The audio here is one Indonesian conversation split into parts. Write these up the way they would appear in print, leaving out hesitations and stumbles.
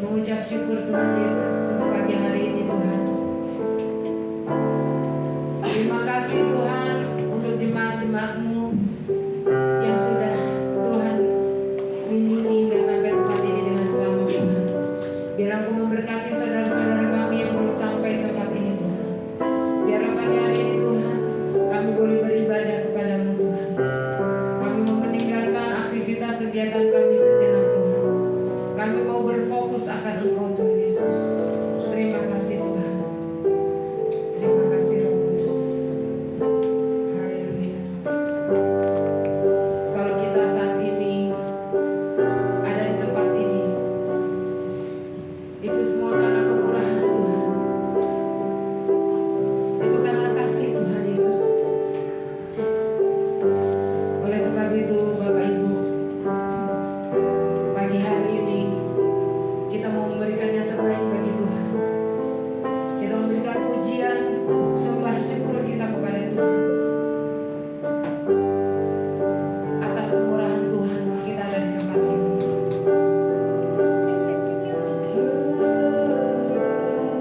mengucap syukur Tuhan Yesus untuk pagi hari ini Tuhan. Terima kasih Tuhan untuk jemaat-jemaat-Mu yang sudah Tuhan lindungi hingga sampai tempat ini dengan selamat Tuhan. Biar Engkau memberkati saudara-saudara kami yang belum sampai tempat ini Tuhan. Biar pagi hari ini Tuhan kami boleh beribadah kepadamu Tuhan. Kami mau meninggalkan aktivitas kegiatan kami sejenak Tuhan. Kami mau berfokus akan Engkau Tuhan Yesus. Terima kasih Tuhan. Terima kasih Roh Kudus. Haleluya. Kalau kita saat ini ada di tempat ini, itu semua karena kemurahan Tuhan. Itu karena kasih Tuhan Yesus. Oleh sebab itu Bapak Ibu, pagi hari ini kita mau memberikan yang terbaik bagi Tuhan. Kita memberikan pujian, sembah syukur kita kepada Tuhan atas kemurahan Tuhan kita ada di tempat ini. Kemurahan Tuhan, Tuhan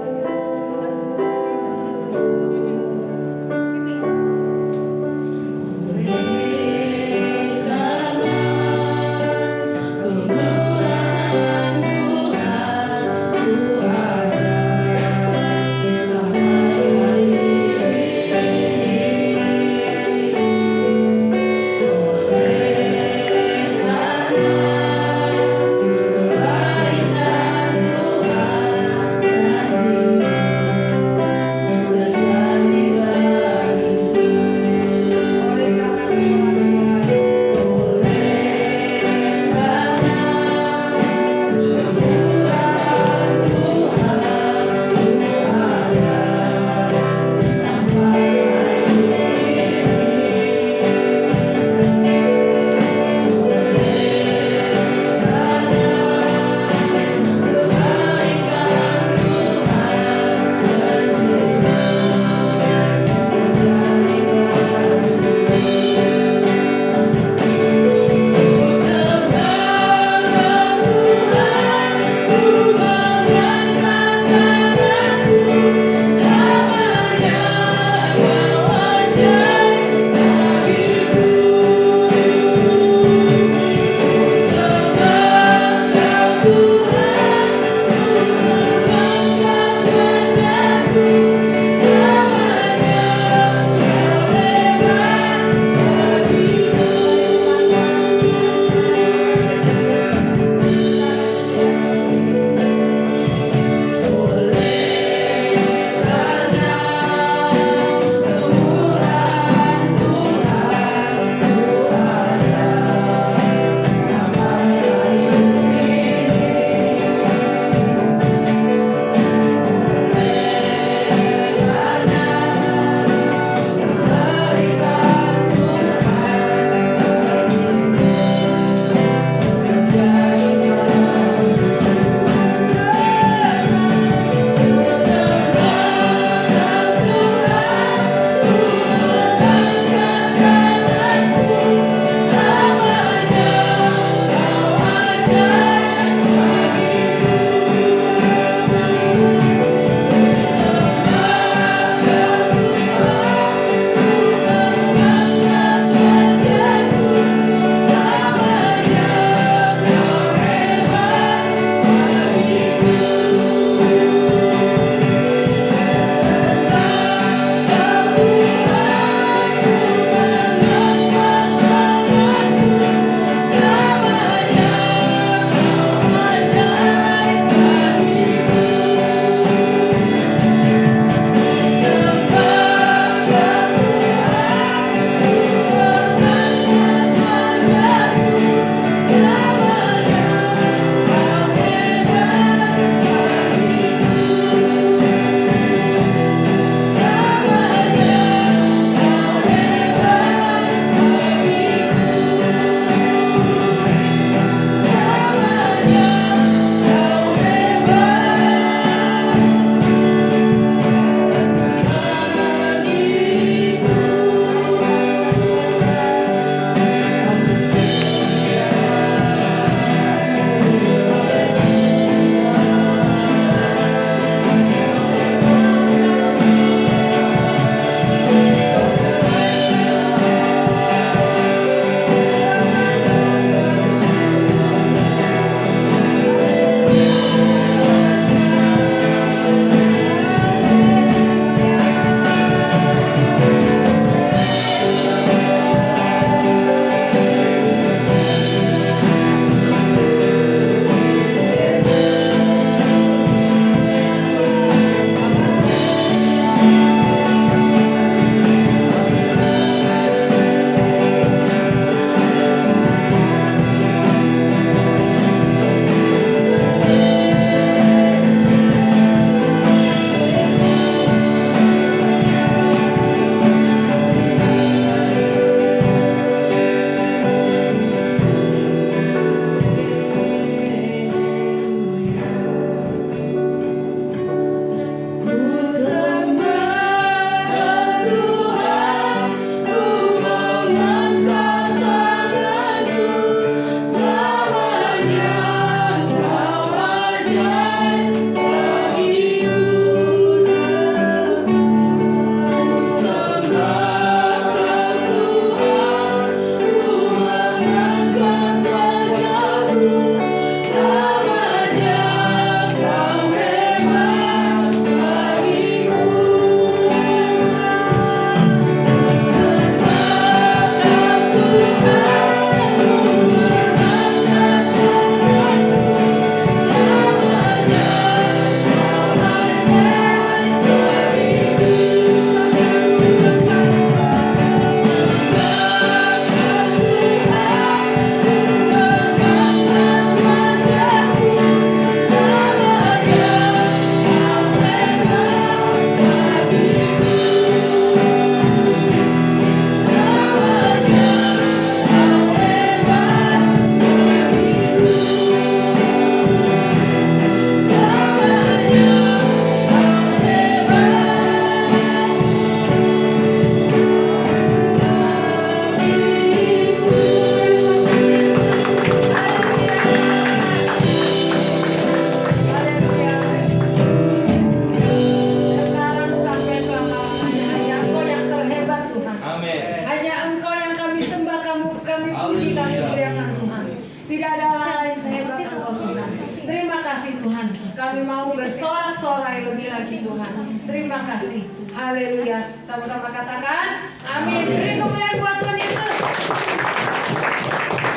kasih Tuhan. Kami mau bersorak-sorai lebih lagi Tuhan. Terima kasih. Haleluya. Sama-sama katakan amin. Beri kemuliaan buat Tuhan Yesus.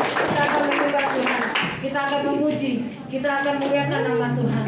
Kita akan menyembah Tuhan. Kita akan memuji. Kita akan memuliakan nama Tuhan.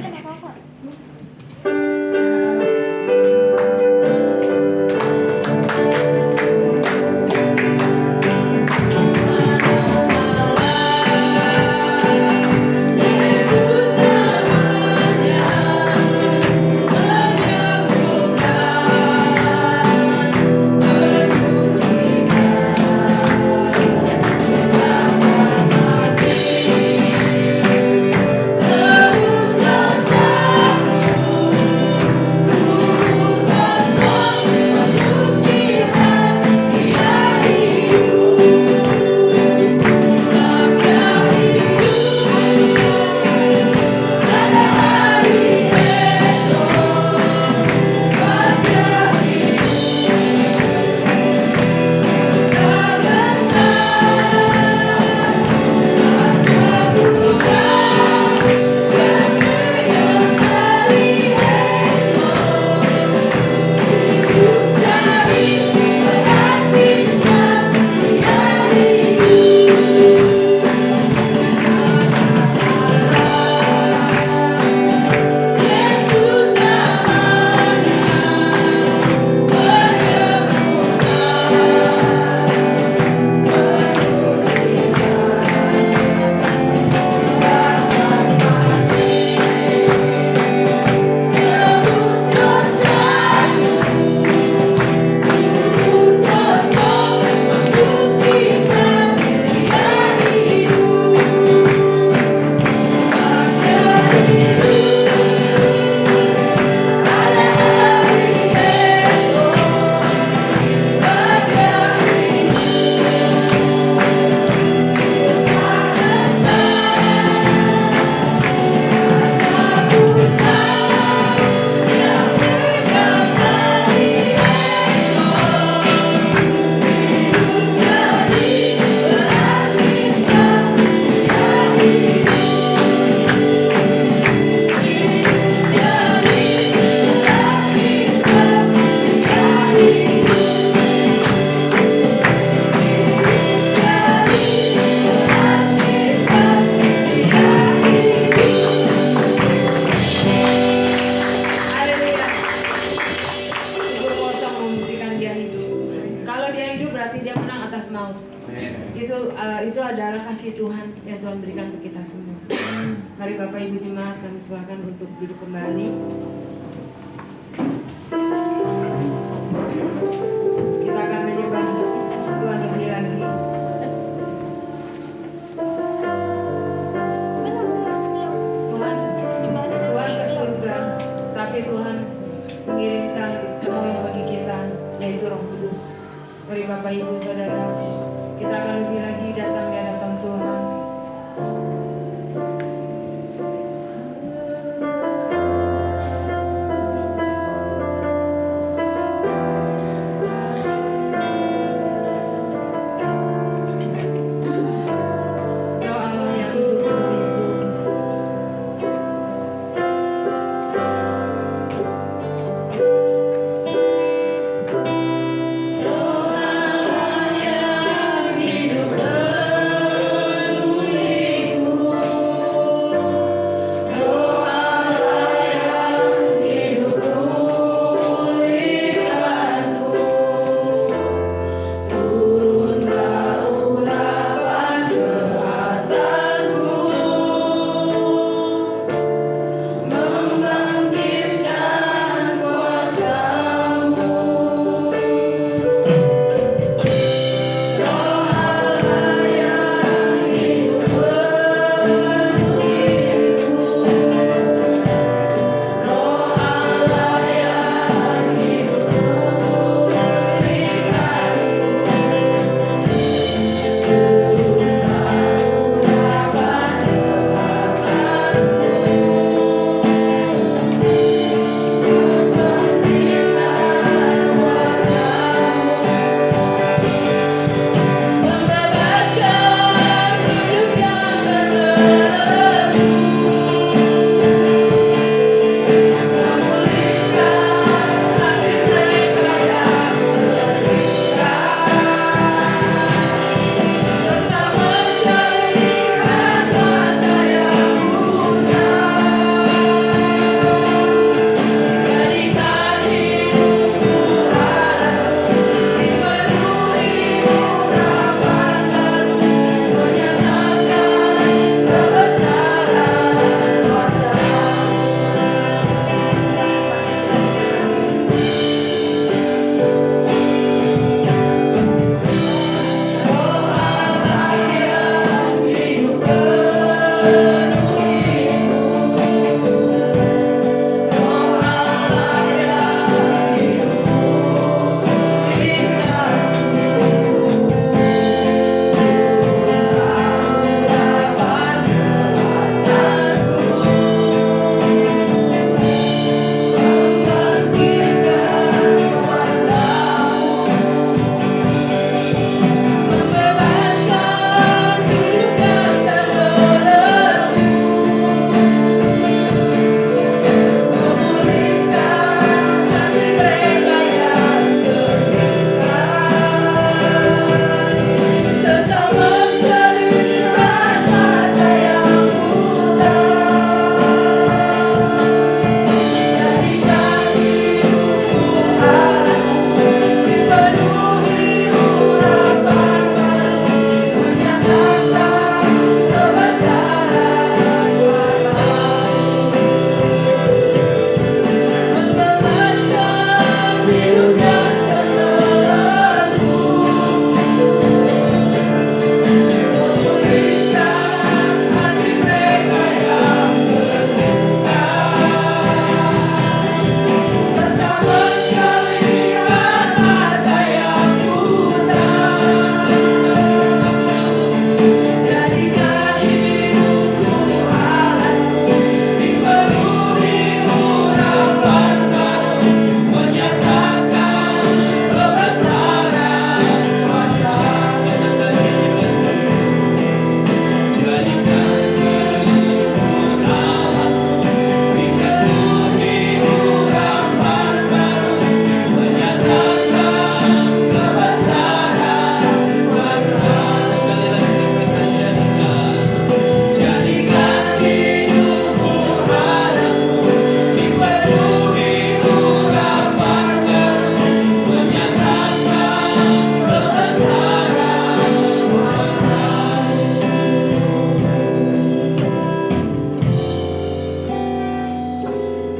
Itu adalah kasih Tuhan yang Tuhan berikan untuk kita semua. Mari Bapak Ibu Jemaat kami silakan untuk duduk kembali. Kita akan menyembah Tuhan lebih lagi. Tuhan ke surga, tapi Tuhan mengirimkan penolong bagi kita, yaitu Roh Kudus. Mari Bapak Ibu Saudara, kita akan lebih lagi datang di hadapan Tuhan. Roh Allah yang hidup penuh itu.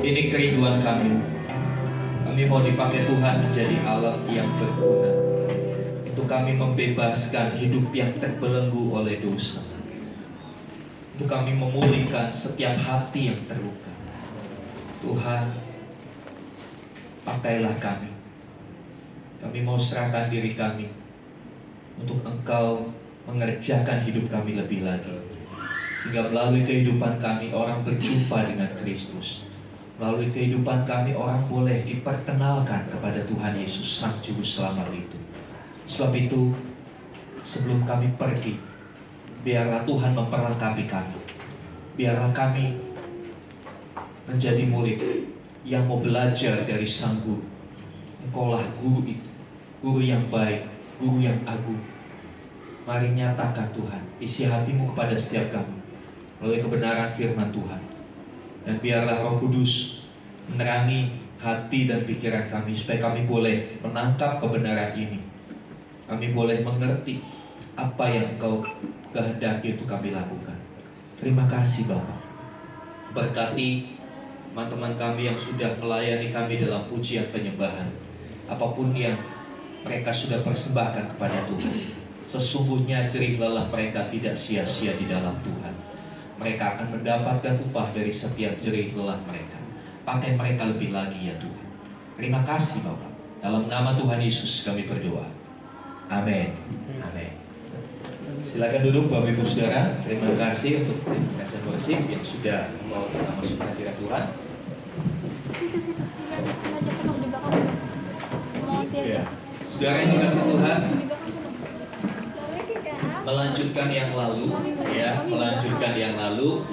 Ini kerinduan kami. Kami mau dipakai Tuhan menjadi alat yang berguna untuk kami membebaskan hidup yang terbelenggu oleh dosa, untuk kami memulihkan setiap hati yang terluka. Tuhan, pakailah kami. Kami mau serahkan diri kami untuk Engkau mengerjakan hidup kami lebih lagi, sehingga melalui kehidupan kami orang berjumpa dengan Kristus. Melalui kehidupan kami orang boleh diperkenalkan kepada Tuhan Yesus Sang Juru Selamat itu. Sebab itu, sebelum kami pergi, biarlah Tuhan memperlengkapi kami. Biarlah kami menjadi murid yang mau belajar dari Sang Guru. Engkaulah guru itu, guru yang baik, guru yang agung. Mari nyatakan Tuhan isi hatimu kepada setiap kami melalui kebenaran firman Tuhan. Dan biarlah Roh Kudus menerangi hati dan pikiran kami, supaya kami boleh menangkap kebenaran ini. Kami boleh mengerti apa yang Engkau kehendaki untuk kami lakukan. Terima kasih Bapa. Berkati teman-teman kami yang sudah melayani kami dalam pujian penyembahan. Apapun yang mereka sudah persembahkan kepada Tuhan, sesungguhnya jerih lelah mereka tidak sia-sia di dalam Tuhan. Mereka akan mendapatkan upah dari setiap jerih lelah mereka. Pakai mereka lebih lagi ya Tuhan. Terima kasih Bapak. Dalam nama Tuhan Yesus kami berdoa. Amin. Amin. Silakan duduk Bapak Ibu Saudara. Terima kasih untuk tim Present Worship yang sudah membawa kita masuk hadirat Tuhan. Ya. Saudara yang dikasih Tuhan, melanjutkan yang lalu, ya, melanjutkan yang lalu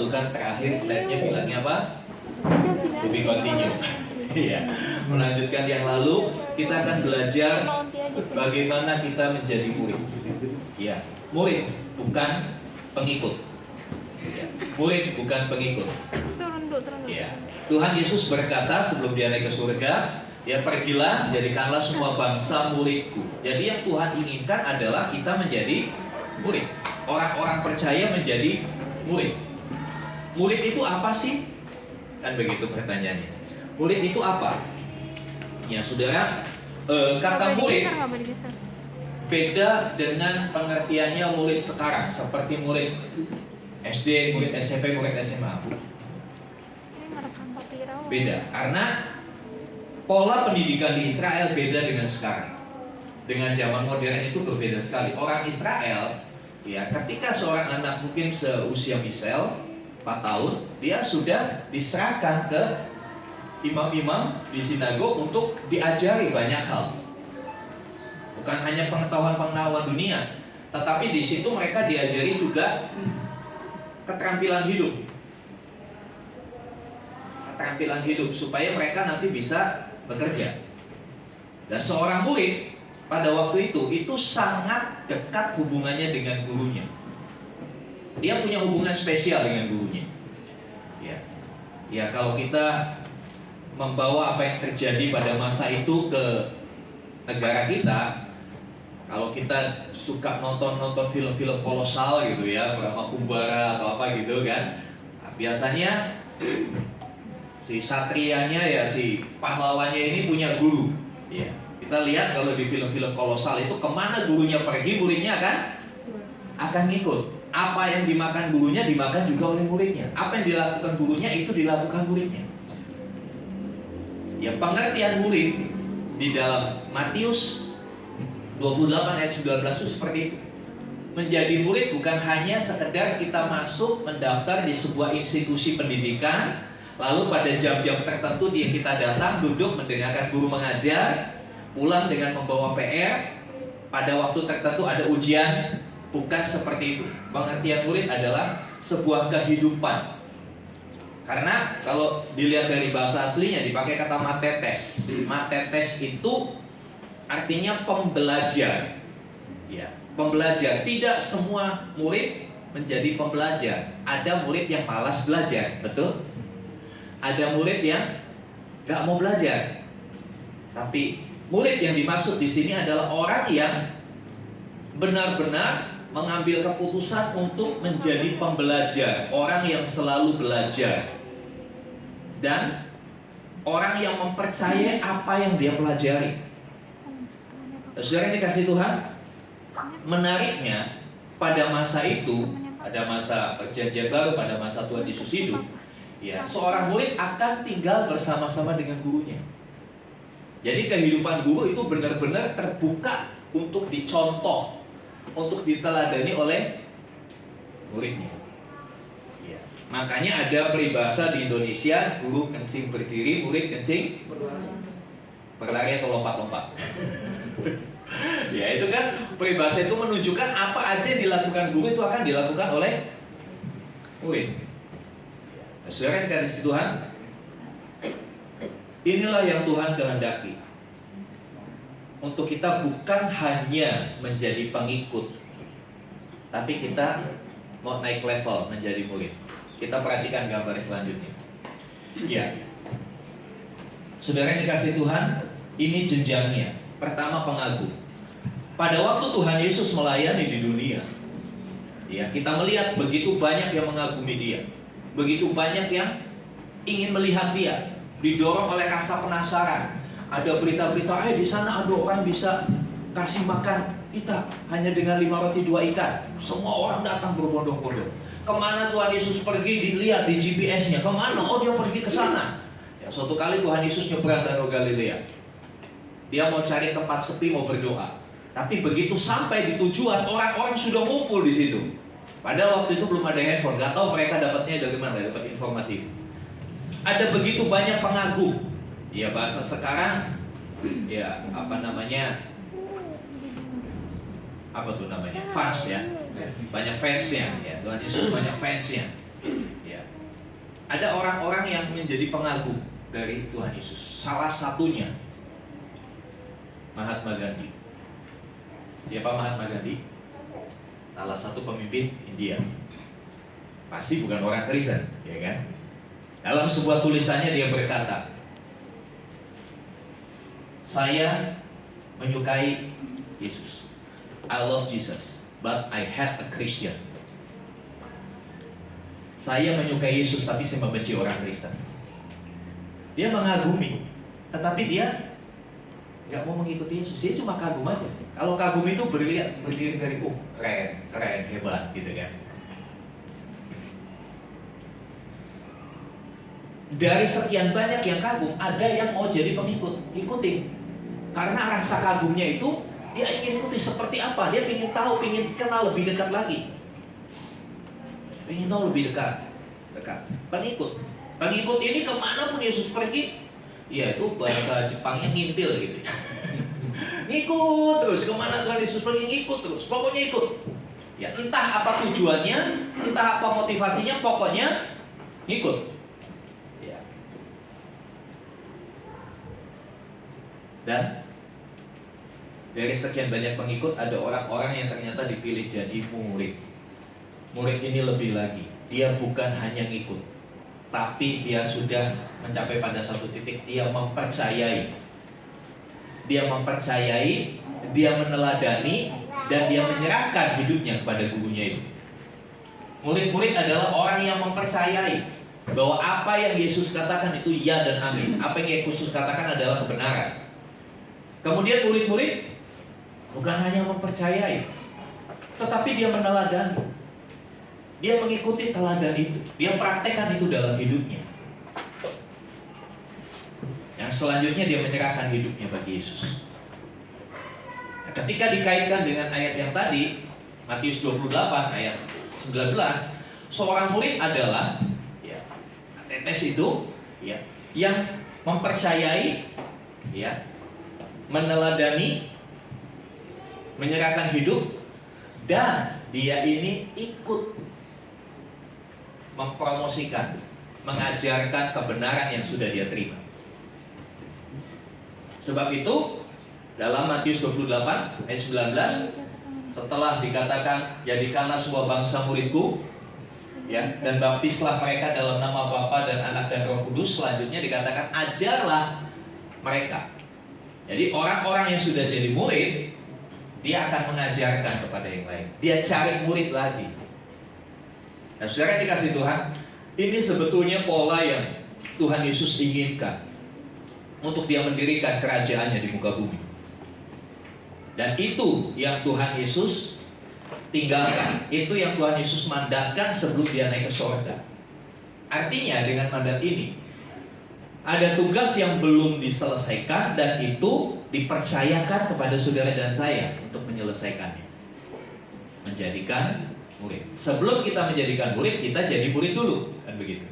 kan terakhir slide-nya bilangnya apa? To be continue. Ya, melanjutkan yang lalu, kita akan belajar bagaimana kita menjadi murid. Ya, murid bukan pengikut. Ya, murid bukan pengikut. Ya, Tuhan Yesus berkata sebelum dia naik ke surga, ya pergilah, jadikanlah semua bangsa muridku. Jadi yang Tuhan inginkan adalah kita menjadi murid. Orang-orang percaya menjadi murid. Murid itu apa sih? Kan begitu pertanyaannya. Murid itu apa? Ya saudara, kata murid beda dengan pengertiannya murid sekarang. Seperti murid SD, murid SMP, murid SMA. Beda, karena pola pendidikan di Israel beda dengan sekarang. Dengan zaman modern itu berbeda sekali. Orang Israel, ya, ketika seorang anak mungkin seusia Misel 4 tahun, dia sudah diserahkan ke imam-imam di sinagog untuk diajari banyak hal. Bukan hanya pengetahuan-pengetahuan dunia, tetapi di situ mereka diajari juga keterampilan hidup. Keterampilan hidup supaya mereka nanti bisa bekerja. Dan seorang murid pada waktu itu sangat dekat hubungannya dengan gurunya. Dia punya hubungan spesial dengan gurunya. Ya, kalau kita membawa apa yang terjadi pada masa itu ke negara kita, kalau kita suka nonton film-film kolosal gitu ya, Brahma Kumbara atau apa gitu kan, nah, biasanya si satrianya ya, si pahlawannya ini punya guru. Ya, kita lihat kalau di film-film kolosal itu kemana gurunya pergi, muridnya akan ngikut. Apa yang dimakan gurunya dimakan juga oleh muridnya. Apa yang dilakukan gurunya itu dilakukan muridnya. Ya, pengertian murid di dalam Matius 28 ayat 19 itu seperti itu. Menjadi murid bukan hanya sekedar kita masuk mendaftar di sebuah institusi pendidikan, lalu pada jam-jam tertentu dia kita datang, duduk mendengarkan guru mengajar, pulang dengan membawa PR, pada waktu tertentu ada ujian. Bukan seperti itu. Pengertian murid adalah sebuah kehidupan. Karena kalau dilihat dari bahasa aslinya dipakai kata matetes. Matetes itu artinya pembelajar. Ya, pembelajar. Tidak semua murid menjadi pembelajar. Ada murid yang malas belajar, betul? Ada murid yang gak mau belajar. Tapi murid yang dimaksud di sini adalah orang yang benar-benar mengambil keputusan untuk menjadi pembelajar, orang yang selalu belajar. Dan orang yang mempercayai apa yang dia pelajari. Saudara yang dikasih Tuhan, menariknya pada masa itu, pada masa perjanjian baru, pada masa Tuhan Yesus hidup, ya, seorang murid akan tinggal bersama-sama dengan gurunya. Jadi kehidupan guru itu benar-benar terbuka untuk dicontoh, untuk diteladani oleh muridnya. Ya. Makanya ada peribahasa di Indonesia, guru kencing berdiri, murid kencing berlari atau lompat-lompat. Ya, itu kan peribahasa itu menunjukkan apa aja yang dilakukan guru itu akan dilakukan oleh murid. Saudara yang dikasihi Tuhan, inilah yang Tuhan kehendaki. Untuk kita bukan hanya menjadi pengikut, tapi kita mau naik level menjadi murid. Kita perhatikan gambar selanjutnya. Ya, saudara yang dikasihi Tuhan, ini jenjangnya. Pertama, pengagum. Pada waktu Tuhan Yesus melayani di dunia, ya, kita melihat begitu banyak yang mengagumi dia, begitu banyak yang ingin melihat dia, didorong oleh rasa penasaran. Ada berita-berita, di sana ada orang bisa kasih makan kita hanya dengan 5 roti 2 ikan. Semua orang datang berbondong-bondong. Kemana Tuhan Yesus pergi, dilihat di GPS-nya. Kemana? Oh, dia pergi ke sana. Ya, suatu kali Tuhan Yesus nyebrang Danau Galilea. Dia mau cari tempat sepi, mau berdoa. Tapi begitu sampai di tujuan, orang-orang sudah ngumpul di situ. Padahal waktu itu belum ada handphone. Gak tahu mereka dapatnya dari mana, dapat informasi itu. Ada begitu banyak pengagum. Ya, bahasa sekarang, ya, apa tuh namanya? Fans, ya. Banyak fansnya, ya. Tuhan Yesus banyak fansnya. Ya. Ada orang-orang yang menjadi pengagum dari Tuhan Yesus. Salah satunya Mahatma Gandhi. Siapa Mahatma Gandhi? Salah satu pemimpin India. Pasti bukan orang Kristen, ya kan? Dalam sebuah tulisannya dia berkata, saya menyukai Yesus. I love Jesus, but I hate a Christian. Saya menyukai Yesus, tapi saya membenci orang Kristen. Dia mengagumi, tetapi dia nggak mau mengikuti Yesus. Dia cuma kagum aja. Kalau kagum itu berdiri dari keren, hebat, gitu kan. Dari sekian banyak yang kagum, ada yang mau jadi pengikut, ikutin. Karena rasa kagumnya itu, dia ingin ikuti seperti apa. Dia ingin tahu, ingin kenal lebih dekat lagi. Ingin tahu lebih dekat. Pengikut. Pengikut ini kemanapun Yesus pergi, ya itu bahasa Jepangnya ngintil gitu. Ngikut terus, kemana Tuhan Yesus pergi, ngikut terus. Pokoknya ikut. Ya, entah apa tujuannya, entah apa motivasinya, pokoknya ngikut. Ya. Dan dari sekian banyak pengikut, ada orang-orang yang ternyata dipilih jadi murid. Murid ini lebih lagi, dia bukan hanya ngikut, tapi dia sudah mencapai pada satu titik, dia mempercayai. Dia mempercayai, dia meneladani, dan dia menyerahkan hidupnya kepada gurunya itu. Murid-murid adalah orang yang mempercayai bahwa apa yang Yesus katakan itu ya dan amin. Apa yang Yesus katakan adalah kebenaran. Kemudian murid-murid bukan hanya mempercayai, tetapi dia meneladani. Dia mengikuti teladan itu. Dia praktekkan itu dalam hidupnya. Yang selanjutnya dia menyerahkan hidupnya bagi Yesus. Nah, ketika dikaitkan dengan ayat yang tadi, Matius 28 ayat 19, seorang murid adalah ya, tetes itu ya, yang mempercayai, ya, meneladani, menyerahkan hidup, dan dia ini ikut mempromosikan, mengajarkan kebenaran yang sudah dia terima. Sebab itu dalam Matius 28 ayat 19, setelah dikatakan jadikanlah semua bangsa muridku, ya, dan baptislah mereka dalam nama Bapa dan Anak dan Roh Kudus, selanjutnya dikatakan ajarlah mereka. Jadi orang-orang yang sudah jadi murid, dia akan mengajarkan kepada yang lain. Dia cari murid lagi. Nah, saudara dikasih Tuhan, ini sebetulnya pola yang Tuhan Yesus inginkan. untuk dia mendirikan kerajaannya di muka bumi. Dan itu yang Tuhan Yesus tinggalkan. Itu yang Tuhan Yesus mandatkan sebelum dia naik ke surga. Artinya dengan mandat ini ada tugas yang belum diselesaikan dan itu dipercayakan kepada saudara dan saya untuk menyelesaikannya. Menjadikan murid. Sebelum kita menjadikan murid, kita jadi murid dulu, kan begitu.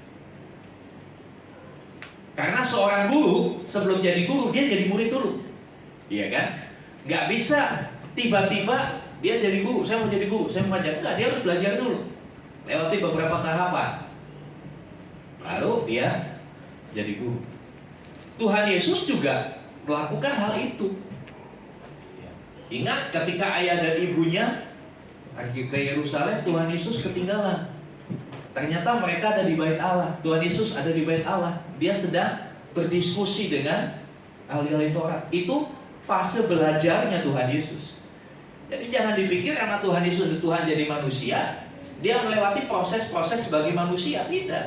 Karena seorang guru sebelum jadi guru dia jadi murid dulu, iya kan? Nggak bisa tiba-tiba dia jadi guru. Saya mau jadi guru, saya mau ngajar. Enggak, dia harus belajar dulu, lewati beberapa tahapan, lalu dia jadi guru. Tuhan Yesus juga melakukan hal itu. Ingat ketika ayah dan ibunya pergi ke Yerusalem, Tuhan Yesus ketinggalan. Ternyata mereka ada di bait Allah. Tuhan Yesus ada di bait Allah. Dia sedang berdiskusi dengan ahli-ahli Taurat. Itu fase belajarnya Tuhan Yesus. Jadi jangan dipikir karena Tuhan Yesus Tuhan jadi manusia, dia melewati proses-proses sebagai manusia. Tidak.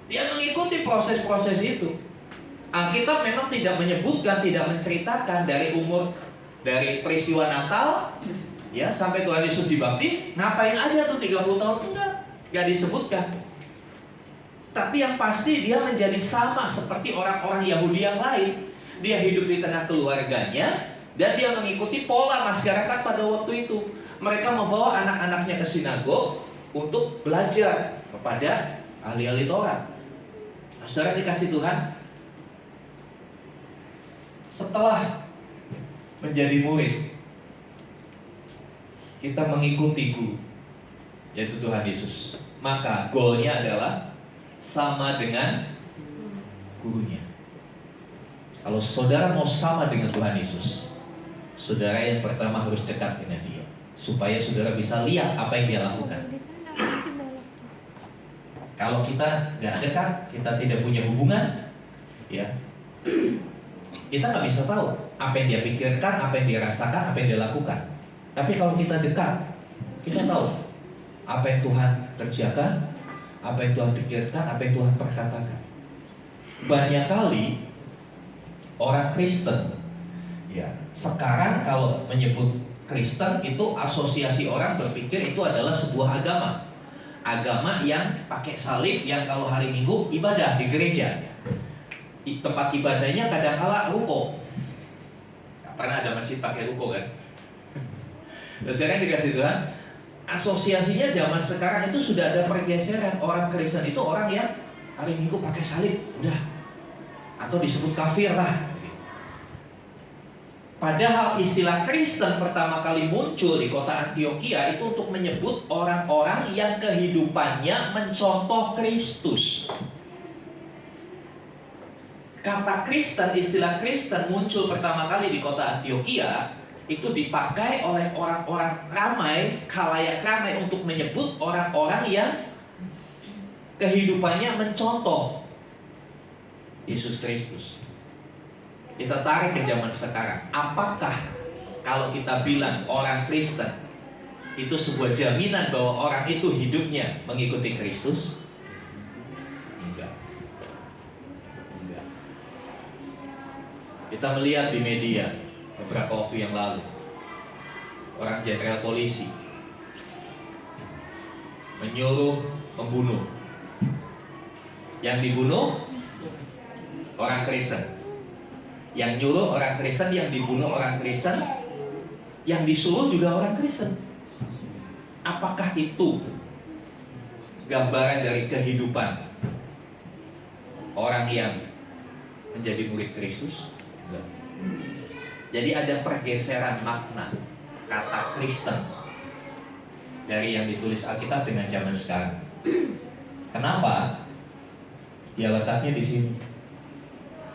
Dia mengikuti proses-proses itu. Alkitab memang tidak menyebutkan, tidak menceritakan dari peristiwa Natal ya sampai Tuhan Yesus dibaptis, ngapain aja tuh 30 tahun. Enggak disebutkan. Tapi yang pasti dia menjadi sama seperti orang-orang Yahudi yang lain. Dia hidup di tengah keluarganya dan dia mengikuti pola masyarakat pada waktu itu. Mereka membawa anak-anaknya ke sinagog untuk belajar kepada ahli-ahli Taurat. Saudara dikasih Tuhan, setelah menjadi murid, kita mengikuti guru, yaitu Tuhan Yesus. Maka goalnya adalah sama dengan gurunya. Kalau saudara mau sama dengan Tuhan Yesus, saudara yang pertama harus dekat dengan dia, supaya saudara bisa lihat apa yang dia lakukan. Kalau kita nggak dekat, kita tidak punya hubungan, ya, kita nggak bisa tahu apa yang dia pikirkan, apa yang dia rasakan, apa yang dia lakukan. Tapi kalau kita dekat, kita tahu apa yang Tuhan kerjakan, apa yang Tuhan pikirkan, apa yang Tuhan perkatakan. Banyak kali orang Kristen, ya, sekarang kalau menyebut Kristen itu asosiasi orang berpikir itu adalah sebuah agama yang pakai salib, yang kalau hari Minggu ibadah di gereja. Tempat ibadahnya kadang-kala ruko. Pernah ada masjid pakai ruko kan? Nah, sekarang dikasih Tuhan, asosiasinya zaman sekarang itu sudah ada pergeseran. Orang Kristen itu orang yang hari Minggu pakai salib, udah, atau disebut kafir lah. Padahal istilah Kristen pertama kali muncul di kota Antioquia itu untuk menyebut orang-orang yang kehidupannya mencontoh Kristus. Kata Kristen, istilah Kristen muncul pertama kali di kota Antioquia itu dipakai oleh orang-orang ramai, khalayak ramai untuk menyebut orang-orang yang kehidupannya mencontoh Yesus Kristus. Kita tarik ke zaman sekarang. Apakah kalau kita bilang orang Kristen itu sebuah jaminan bahwa orang itu hidupnya mengikuti Kristus? Enggak. Kita melihat di media beberapa waktu yang lalu, orang jenderal polisi menyuruh pembunuh, yang dibunuh orang Kristen, yang nyuruh orang Kristen, yang dibunuh orang Kristen, yang disuruh juga orang Kristen. Apakah itu gambaran dari kehidupan orang yang menjadi murid Kristus? Enggak. Jadi ada pergeseran makna kata Kristen dari yang ditulis Alkitab dengan zaman sekarang. Kenapa? Ya letaknya di sini.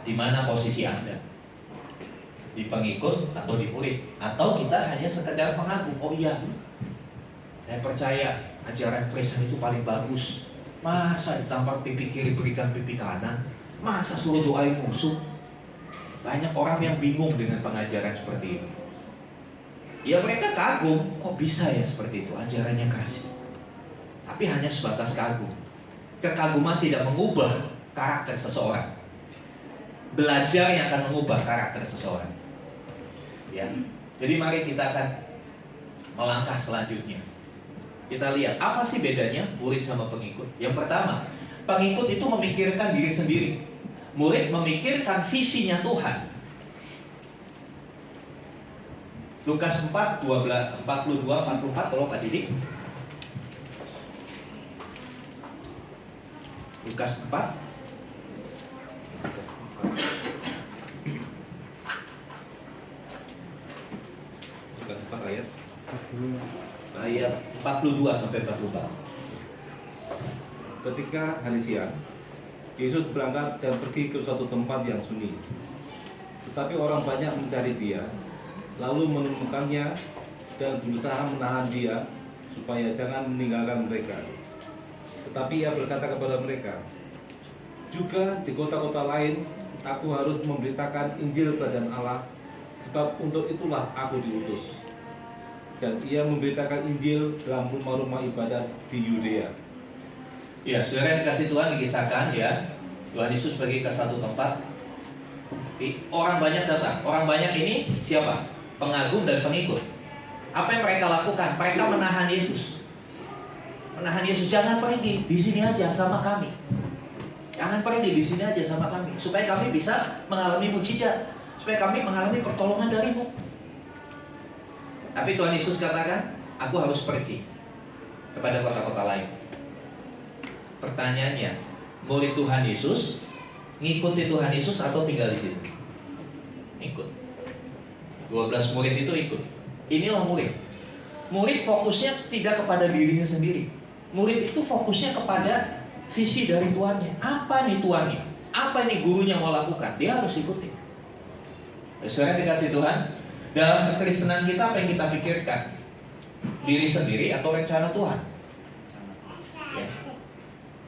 Di mana posisi Anda? Di pengikut atau di murid? Atau kita hanya sekedar pengagum? Oh iya, saya percaya ajaran Kristen itu paling bagus. Masa ditampar pipi kiri berikan pipi kanan? Masa suruh doain musuh? Banyak orang yang bingung dengan pengajaran seperti itu. Ya mereka kagum, kok bisa ya seperti itu, ajarannya kasih. Tapi hanya sebatas kagum. Kekaguman tidak mengubah karakter seseorang. Belajar yang akan mengubah karakter seseorang. Ya. Jadi mari kita akan melangkah selanjutnya. Kita lihat apa sih bedanya murid sama pengikut. Yang pertama, pengikut itu memikirkan diri sendiri. Murid memikirkan visinya Tuhan. Lukas 4, 42, 44, tolong Pak Didik. Lukas 4. Lukas 4 ayat 42 sampai 44. Ketika hari siang, Yesus berangkat dan pergi ke suatu tempat yang sunyi. Tetapi orang banyak mencari dia, lalu menemukannya dan berusaha menahan dia supaya jangan meninggalkan mereka. Tetapi ia berkata kepada mereka, juga di kota-kota lain aku harus memberitakan Injil Kerajaan Allah, sebab untuk itulah aku diutus. Dan ia memberitakan Injil dalam rumah-rumah ibadat di Yudea. Ya, saudara yang dikasih Tuhan dikisahkan ya, Tuhan Yesus pergi ke satu tempat. Orang banyak datang. Orang banyak ini siapa? Pengagum dan pengikut. Apa yang mereka lakukan? Mereka menahan Yesus. Menahan Yesus, jangan pergi, di sini aja sama kami. Jangan pergi, di sini aja sama kami, supaya kami bisa mengalami mujizat, supaya kami mengalami pertolongan darimu. Tapi Tuhan Yesus katakan, aku harus pergi kepada kota-kota lain. Pertanyaannya, murid Tuhan Yesus ngikuti Tuhan Yesus atau tinggal di situ? Ikut. 12 murid itu ikut. Inilah murid. Murid fokusnya tidak kepada dirinya sendiri. Murid itu fokusnya kepada visi dari tuannya. Apa nih tuannya? Apa nih gurunya mau lakukan? Dia harus ikuti. Saudara dikasih Tuhan, dalam kekristenan kita apa yang kita pikirkan? Diri sendiri atau rencana Tuhan? Ya.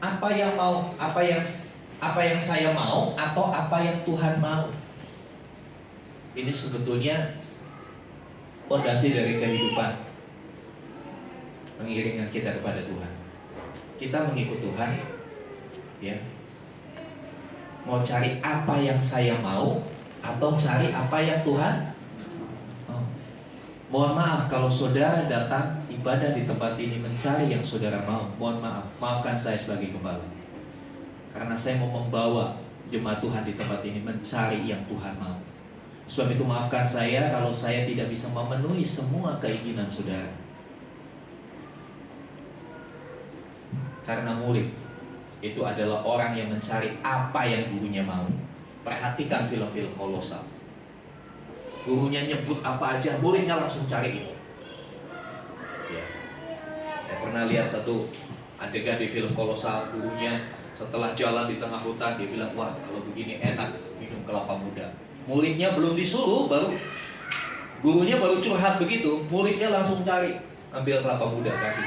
Apa yang mau? Apa yang saya mau atau apa yang Tuhan mau? Ini sebetulnya fondasi dari kehidupan pengiringan kita kepada Tuhan. Kita mengikut Tuhan, ya. Mau cari apa yang saya mau atau cari apa yang Tuhan mau. Mohon maaf kalau saudara datang ibadah di tempat ini mencari yang saudara mau. Mohon maaf, maafkan saya sebagai gembala. Karena saya mau membawa jemaat Tuhan di tempat ini mencari yang Tuhan mau. Sebab itu maafkan saya kalau saya tidak bisa memenuhi semua keinginan saudara. Karena murid itu adalah orang yang mencari apa yang gurunya mau. Perhatikan film-film Kolosal. Gurunya nyebut apa aja, muridnya langsung cari itu. Ya. Saya pernah lihat satu adegan di film Kolosal, gurunya setelah jalan di tengah hutan dia bilang, wah kalau begini enak minum kelapa muda. Muridnya belum disuruh, gurunya baru curhat begitu, muridnya langsung cari, ambil kelapa muda kasih.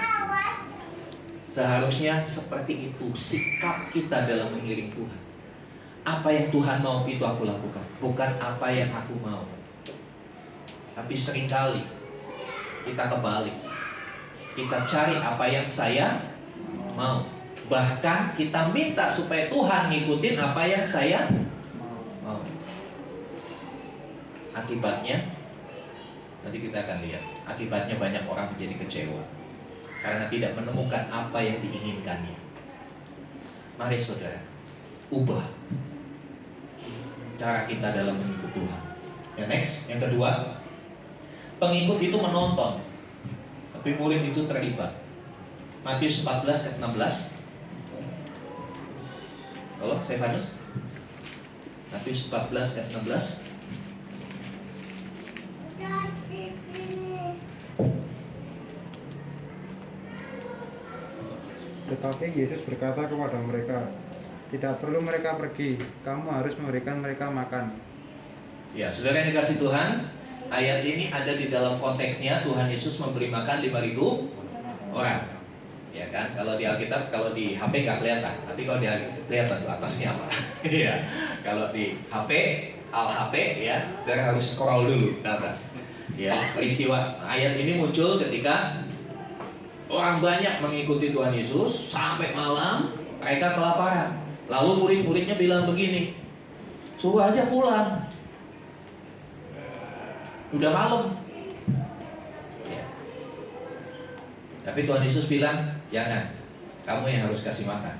Seharusnya seperti itu sikap kita dalam mengiring Tuhan. Apa yang Tuhan mau itu aku lakukan, bukan apa yang aku mau. Tapi seringkali kita kebalik. Kita cari apa yang saya mau. Bahkan kita minta supaya Tuhan ngikutin apa yang saya mau. Akibatnya, nanti kita akan lihat. Akibatnya banyak orang menjadi kecewa karena tidak menemukan apa yang diinginkannya. Mari saudara, ubah cara kita dalam mengikut Tuhan. Yang next, yang kedua, pengikut itu menonton, tapi murid itu terlibat. Matius 14 ayat 16. Tolong Stefanus. Matius 14 ayat 16. Tetapi Yesus berkata kepada mereka, tidak perlu mereka pergi, kamu harus memberikan mereka makan. Ya, saudara yang dikasih Tuhan, ayat ini ada di dalam konteksnya Tuhan Yesus memberi makan 5.000 orang. Ya kan, kalau di Alkitab, kalau di HP nggak kelihatan, tapi kalau di kelihatan tuh atasnya apa. Iya, kalau di HP, Al-HP ya, saudara harus scroll dulu ke atas. Ya, peristiwa ayat ini muncul ketika orang banyak mengikuti Tuhan Yesus sampai malam mereka kelaparan. Lalu murid-muridnya bilang begini, suruh aja pulang. Udah malam. Ya. Tapi Tuhan Yesus bilang, jangan, kamu yang harus kasih makan.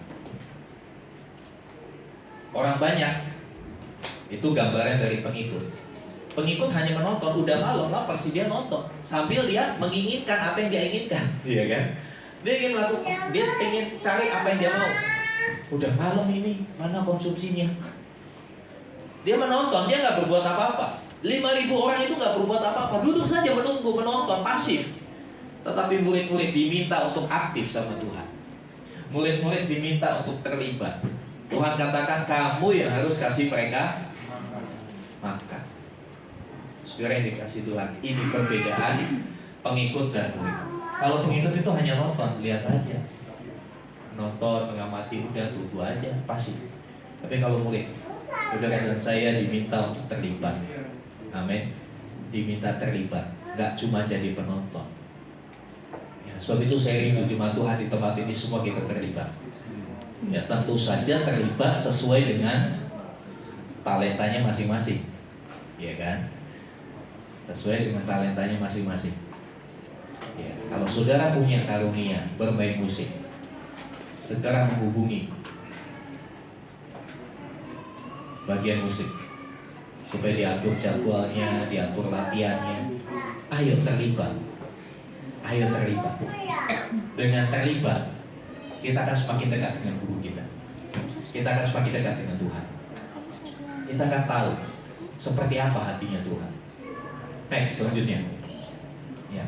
Orang banyak itu gambaran dari pengikut. Pengikut hanya menonton, udah malam lah pasti dia nonton sambil dia menginginkan apa yang dia inginkan, iya kan? Dia ingin melakukan, dia ingin cari apa yang dia mau. Udah malam ini, mana konsumsinya? Dia menonton, dia nggak berbuat apa-apa. 5.000 orang itu nggak berbuat apa-apa, duduk saja menunggu, menonton, pasif. Tetapi murid-murid diminta untuk aktif sama Tuhan. Murid-murid diminta untuk terlibat. Tuhan katakan kamu yang harus kasih mereka makan. Saudara yang dikasih Tuhan, ini perbedaan pengikut dan murid. Kalau pengikut itu hanya nonton, lihat aja, nonton, mengamati, udah tunggu aja, pasif. Tapi kalau murid, saudara dan saya diminta untuk terlibat. Amin. Diminta terlibat, nggak cuma jadi penonton. Ya, sebab itu saya rindu jemaat Tuhan di tempat ini semua kita terlibat. Ya, tentu saja terlibat sesuai dengan talentanya masing-masing, ya kan? Sesuai dengan talentanya masing-masing. Ya, kalau saudara punya karunia bermain musik, segera menghubungi bagian musik supaya diatur jadwalnya, diatur latihannya. Ayo terlibat, ayo terlibat. Dengan terlibat, kita akan semakin dekat dengan guru kita. Kita akan semakin dekat dengan Tuhan. Kita akan tahu seperti apa hatinya Tuhan. Next, selanjutnya. Ya.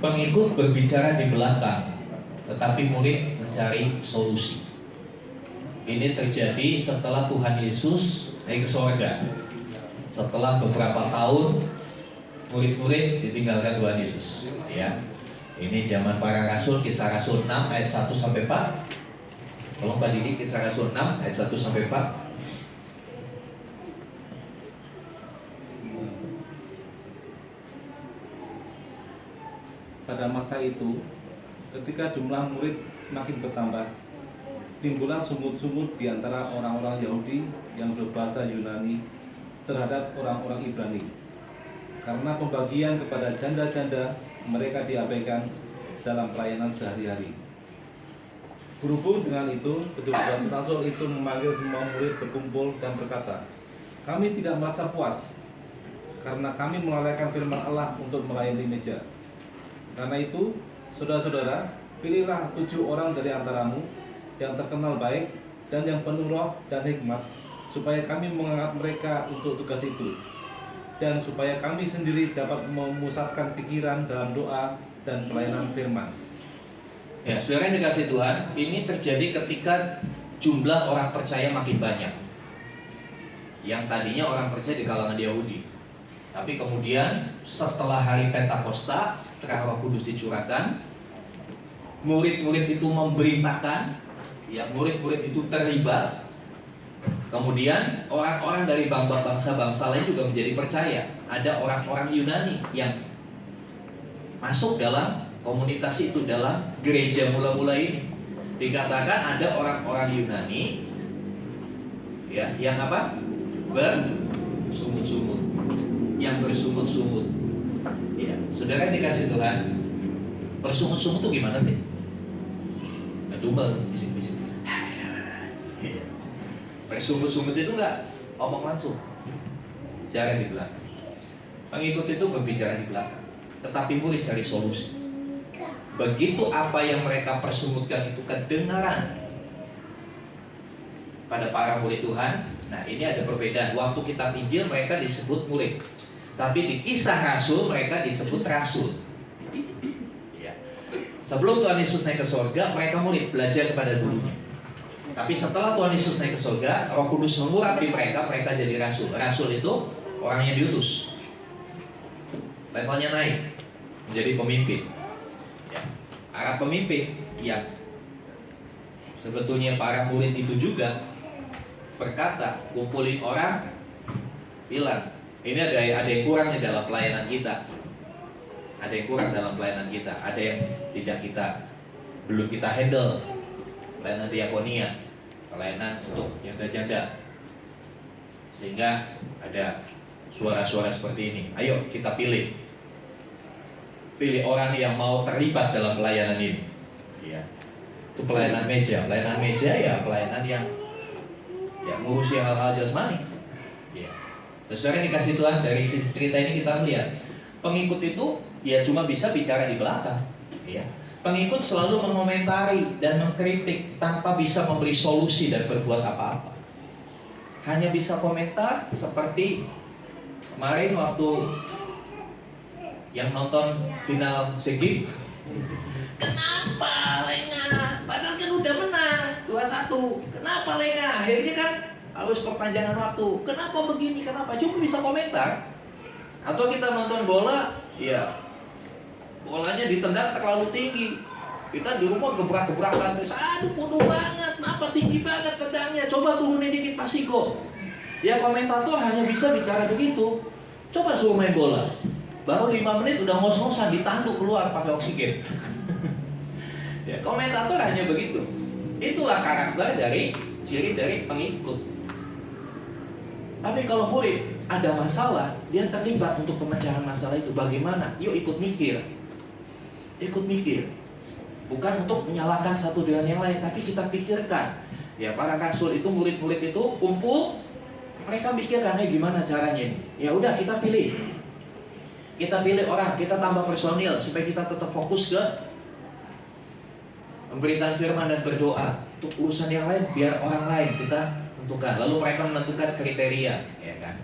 Pengikut berbicara di belakang, tetapi murid mencari solusi. Ini terjadi setelah Tuhan Yesus naik ke sorga. Setelah beberapa tahun, murid-murid ditinggalkan Tuhan Yesus. Ya, ini zaman para rasul, Kisah Rasul 6 ayat 1 sampai 4. Tolong Pak Didi, Kisah Rasul 6 ayat 1 sampai 4. Pada masa itu, ketika jumlah murid makin bertambah, timbullah sungut-sungut di antara orang-orang Yahudi yang berbahasa Yunani terhadap orang-orang Ibrani. Karena pembagian kepada janda-janda mereka diabaikan dalam pelayanan sehari-hari. Berhubung dengan itu, petugas rasul itu memanggil semua murid berkumpul dan berkata, "Kami tidak merasa puas, karena kami melalaikan firman Allah untuk melayani meja. Karena itu, saudara-saudara, pilihlah 7 orang dari antaramu yang terkenal baik dan yang penuh roh dan hikmat, supaya kami mengangkat mereka untuk tugas itu, dan supaya kami sendiri dapat memusatkan pikiran dalam doa dan pelayanan firman." Ya, saudara yang dikasih Tuhan, ini terjadi ketika jumlah orang percaya makin banyak. Yang tadinya orang percaya di kalangan Yahudi, tapi kemudian setelah hari Pentakosta, setelah Roh Kudus dicurahkan, murid-murid itu memberitakan, ya, murid-murid itu terlibat. Kemudian orang-orang dari bangsa-bangsa lain juga menjadi percaya. Ada orang-orang Yunani yang masuk dalam komunitas itu, dalam gereja mula-mula ini. Dikatakan ada orang-orang Yunani, ya, yang apa? Bersungut-sungut. Yang bersungut-sungut. Ya, saudara yang dikasih Tuhan, bersungut-sungut itu gimana sih? Ngedumel, bisik-bisik. Bersungut-sungut itu enggak omong langsung, cara di belakang. Pengikut itu berbicara di belakang, tetapi murid cari solusi. Begitu apa yang mereka persungutkan itu kedengaran pada para murid Tuhan. Nah, ini ada perbedaan. Waktu kitab Injil mereka disebut murid, tapi di Kisah Rasul mereka disebut rasul. Ya. Sebelum Tuhan Yesus naik ke surga, mereka murid, belajar kepada gurunya. Tapi setelah Tuhan Yesus naik ke surga, Roh Kudus mengurapi mereka, mereka jadi rasul. Rasul itu orang yang diutus, levelnya naik menjadi pemimpin. Ya. Arah pemimpin yang sebetulnya para murid itu juga berkata, kumpulin orang, bilang, ini ada yang kurang di dalam pelayanan kita. Ada yang kurang dalam pelayanan kita. Ada yang belum kita handle pelayanan diakonia. pelayanan untuk janda-janda. Sehingga ada suara-suara seperti ini. Ayo kita pilih orang yang mau terlibat dalam pelayanan ini. Ya. Itu pelayanan meja. Pelayanan meja ya pelayanan yang ngurusi hal-hal jasmani. Ya. Saudara dikasih Tuhan, dari cerita ini kita melihat pengikut itu ya cuma bisa bicara di belakang. Ya. Pengikut selalu mengomentari dan mengkritik tanpa bisa memberi solusi dan berbuat apa-apa. Hanya bisa komentar seperti kemarin waktu yang nonton final SEA. Kenapa lengah? Padahal kan udah menang 2-1. Kenapa lengah? Akhirnya kan harus perpanjangan waktu. Kenapa begini? Kenapa? Cuma bisa komentar. Atau kita nonton bola, ya bolanya ditendang terlalu tinggi. Kita di rumah gebrak-gebrak lantai. Aduh bodoh banget, kenapa tinggi banget tendangnya? Coba turunin dikit pasti gol. Ya komentator hanya bisa bicara begitu. Coba suruh main bola, baru 5 menit udah ngos-ngosan ditanduk keluar pakai oksigen. Ya komentator hanya begitu. Itulah karakter dari ciri dari pengikut. Tapi kalau murid ada masalah, dia terlibat untuk pemecahan masalah itu. Bagaimana? Yuk ikut mikir. Ikut mikir. Bukan untuk menyalahkan satu dengan yang lain, tapi kita pikirkan. Ya para rasul itu, murid-murid itu kumpul, mereka pikirkan, gimana caranya ini? Ya udah kita pilih. Kita pilih orang, kita tambah personil supaya kita tetap fokus ke pemberitaan firman dan berdoa. Untuk urusan yang lain biar orang lain kita tentukan. Lalu mereka menentukan kriteria, ya kan?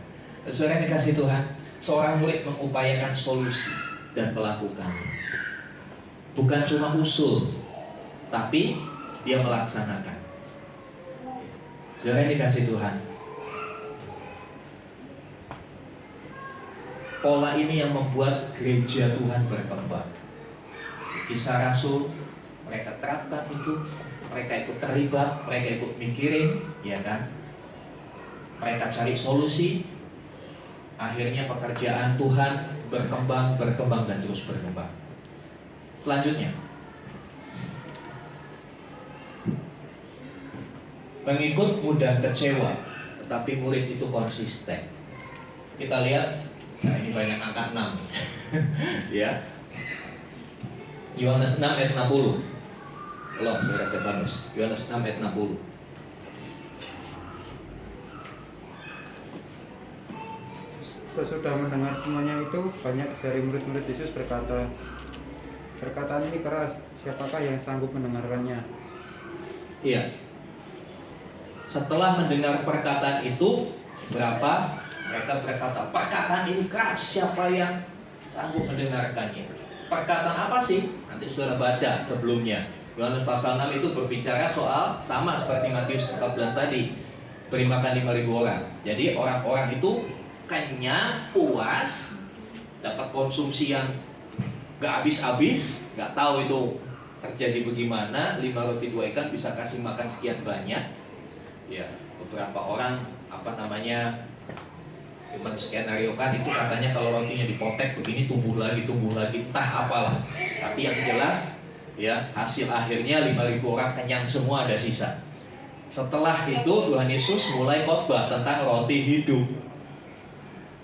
Saudara dikasih Tuhan, seorang murid mengupayakan solusi dan melakukannya. Bukan cuma usul, tapi dia melaksanakan. Saudara dikasih Tuhan, pola ini yang membuat gereja Tuhan berkembang. Kisah Rasul, mereka terapkan itu, mereka ikut terlibat, mereka ikut mikirin, ya kan? Mereka cari solusi. Akhirnya pekerjaan Tuhan berkembang dan terus berkembang. Selanjutnya, pengikut mudah kecewa, tetapi murid itu konsisten. Kita lihat, nah ini banyak angka 6 ya. Yohanes 6 ayat 60. Tolong Saudara Stefanus, Yohanes 6 ayat 60. Sesudah mendengar semuanya itu, banyak dari murid-murid Yesus berkata, perkataan ini keras, siapakah yang sanggup mendengarkannya? Iya. Setelah mendengar perkataan itu, berapa? Mereka berkata, perkataan ini keras, siapa yang sanggup mendengarkannya? Perkataan apa sih? Nanti saudara baca sebelumnya. Yohanes pasal 6 itu berbicara soal sama seperti Matius 14 tadi, beri makan 5.000 orang. Jadi orang-orang itu kenyang, puas, dapat konsumsi yang gak habis-habis, gak tahu itu terjadi bagaimana. 5 roti 2 ikan bisa kasih makan sekian banyak. Ya, beberapa orang skenario kan itu katanya kalau rotinya dipotek begini tumbuh lagi, entah apalah. Tapi yang jelas ya hasil akhirnya 5.000 orang kenyang semua, ada sisa. Setelah itu Tuhan Yesus mulai khotbah tentang roti hidup.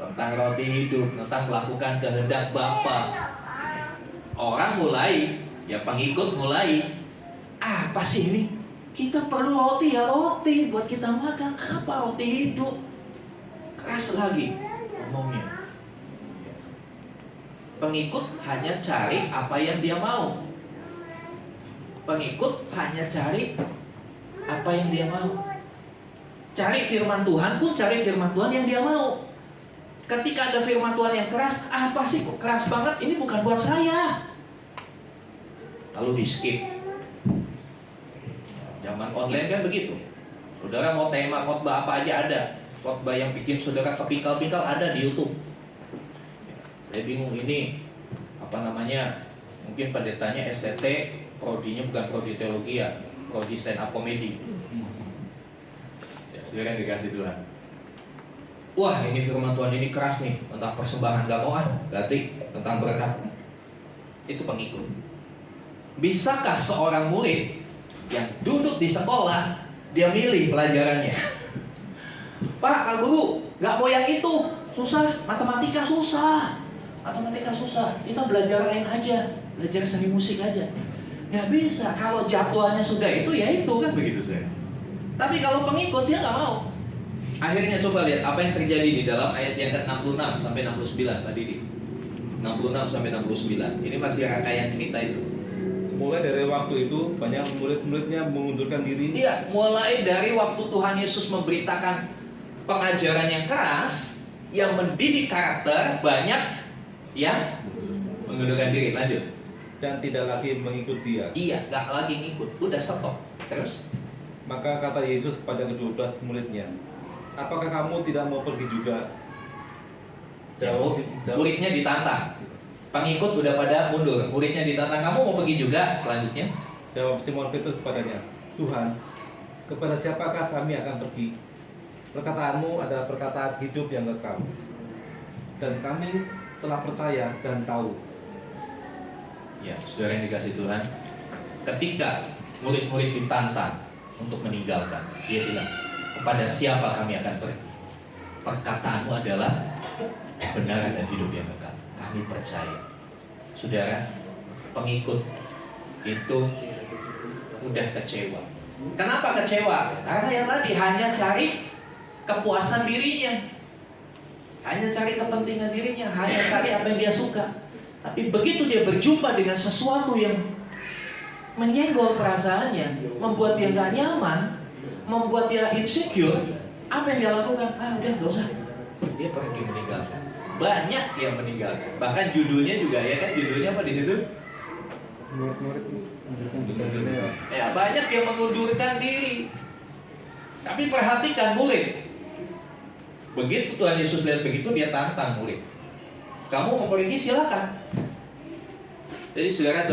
Tentang melakukan kehendak Bapa. Orang mulai, ya pengikut mulai, apa sih ini? Kita perlu roti, ya roti buat kita makan. Apa roti hidup? Keras lagi ngomongnya. Pengikut hanya cari apa yang dia mau. Cari firman Tuhan pun cari firman Tuhan yang dia mau. Ketika ada firman Tuhan yang keras, apa sih kok keras banget? Ini bukan buat saya. Lalu di skip. Zaman online kan begitu. Saudara mau tema khotbah apa aja ada. Khotbah yang bikin saudara kepingkal-pingkal ada di YouTube. Saya bingung ini mungkin pendetanya STT, prodinya bukan prodi teologi ya, prodi stand up comedy. Ya, saudara dikasih Tuhan. Wah, ini firman Tuhan ini keras nih tentang persembahan, gak mau ganti tentang berkat. Itu pengikut. Bisakah seorang murid yang duduk di sekolah Dia milih pelajarannya. Pak, Kak Guru, nggak mau yang itu, susah, matematika susah. Matematika susah, kita belajar lain aja, belajar seni musik aja. Nggak bisa, kalau jadwalnya sudah itu, ya itu kan begitu saya. Tapi kalau pengikut dia nggak mau. Akhirnya coba lihat apa yang terjadi di dalam ayat yang ke-66 sampai 69 tadi di 66 sampai 69. Ini masih rangkaian cerita itu. Mulai dari waktu itu banyak murid-muridnya mengundurkan diri. Iya, mulai dari waktu Tuhan Yesus memberitakan pengajaran yang keras, yang mendidik karakter, banyak yang mengundurkan diri. Lanjut. Dan tidak lagi mengikut dia. Iya, nggak lagi ngikut, udah stop. Terus? Maka kata Yesus kepada ke-12 muridnya, apakah kamu tidak mau pergi juga? Jawab. Muridnya ditantang. Pengikut udah pada mundur, muridnya ditantang, kamu mau pergi juga? Selanjutnya, Jawab Simon Petrus kepadanya, Tuhan, kepada siapakah kami akan pergi? Perkataanmu adalah perkataan hidup yang kekal. Dan kami telah percaya dan tahu. ya, saudara yang dikasih Tuhan, ketika murid-murid ditantang untuk meninggalkan, dia bilang, kepada siapa kami akan pergi? Perkataanmu adalah kebenaran dan hidup yang kekal. Kami percaya. Saudara, pengikut itu udah kecewa. Kenapa kecewa? Karena yang tadi hanya cari kepuasan dirinya, hanya cari kepentingan dirinya, hanya cari apa yang dia suka. Tapi begitu dia berjumpa dengan sesuatu yang menyenggol perasaannya, membuat dia gak nyaman, membuat dia insecure, apa yang dia lakukan? Udah gak usah. Dia pergi meninggalkan. Banyak yang meninggalkan. Bahkan judulnya juga ya kan, judulnya apa di situ? Murid-murid mengundurkan diri. Ya, banyak yang mengundurkan diri. Tapi perhatikan murid. Begitu Tuhan Yesus lihat begitu, dia tantang murid. Kamu mau pergi silakan. Jadi saudara,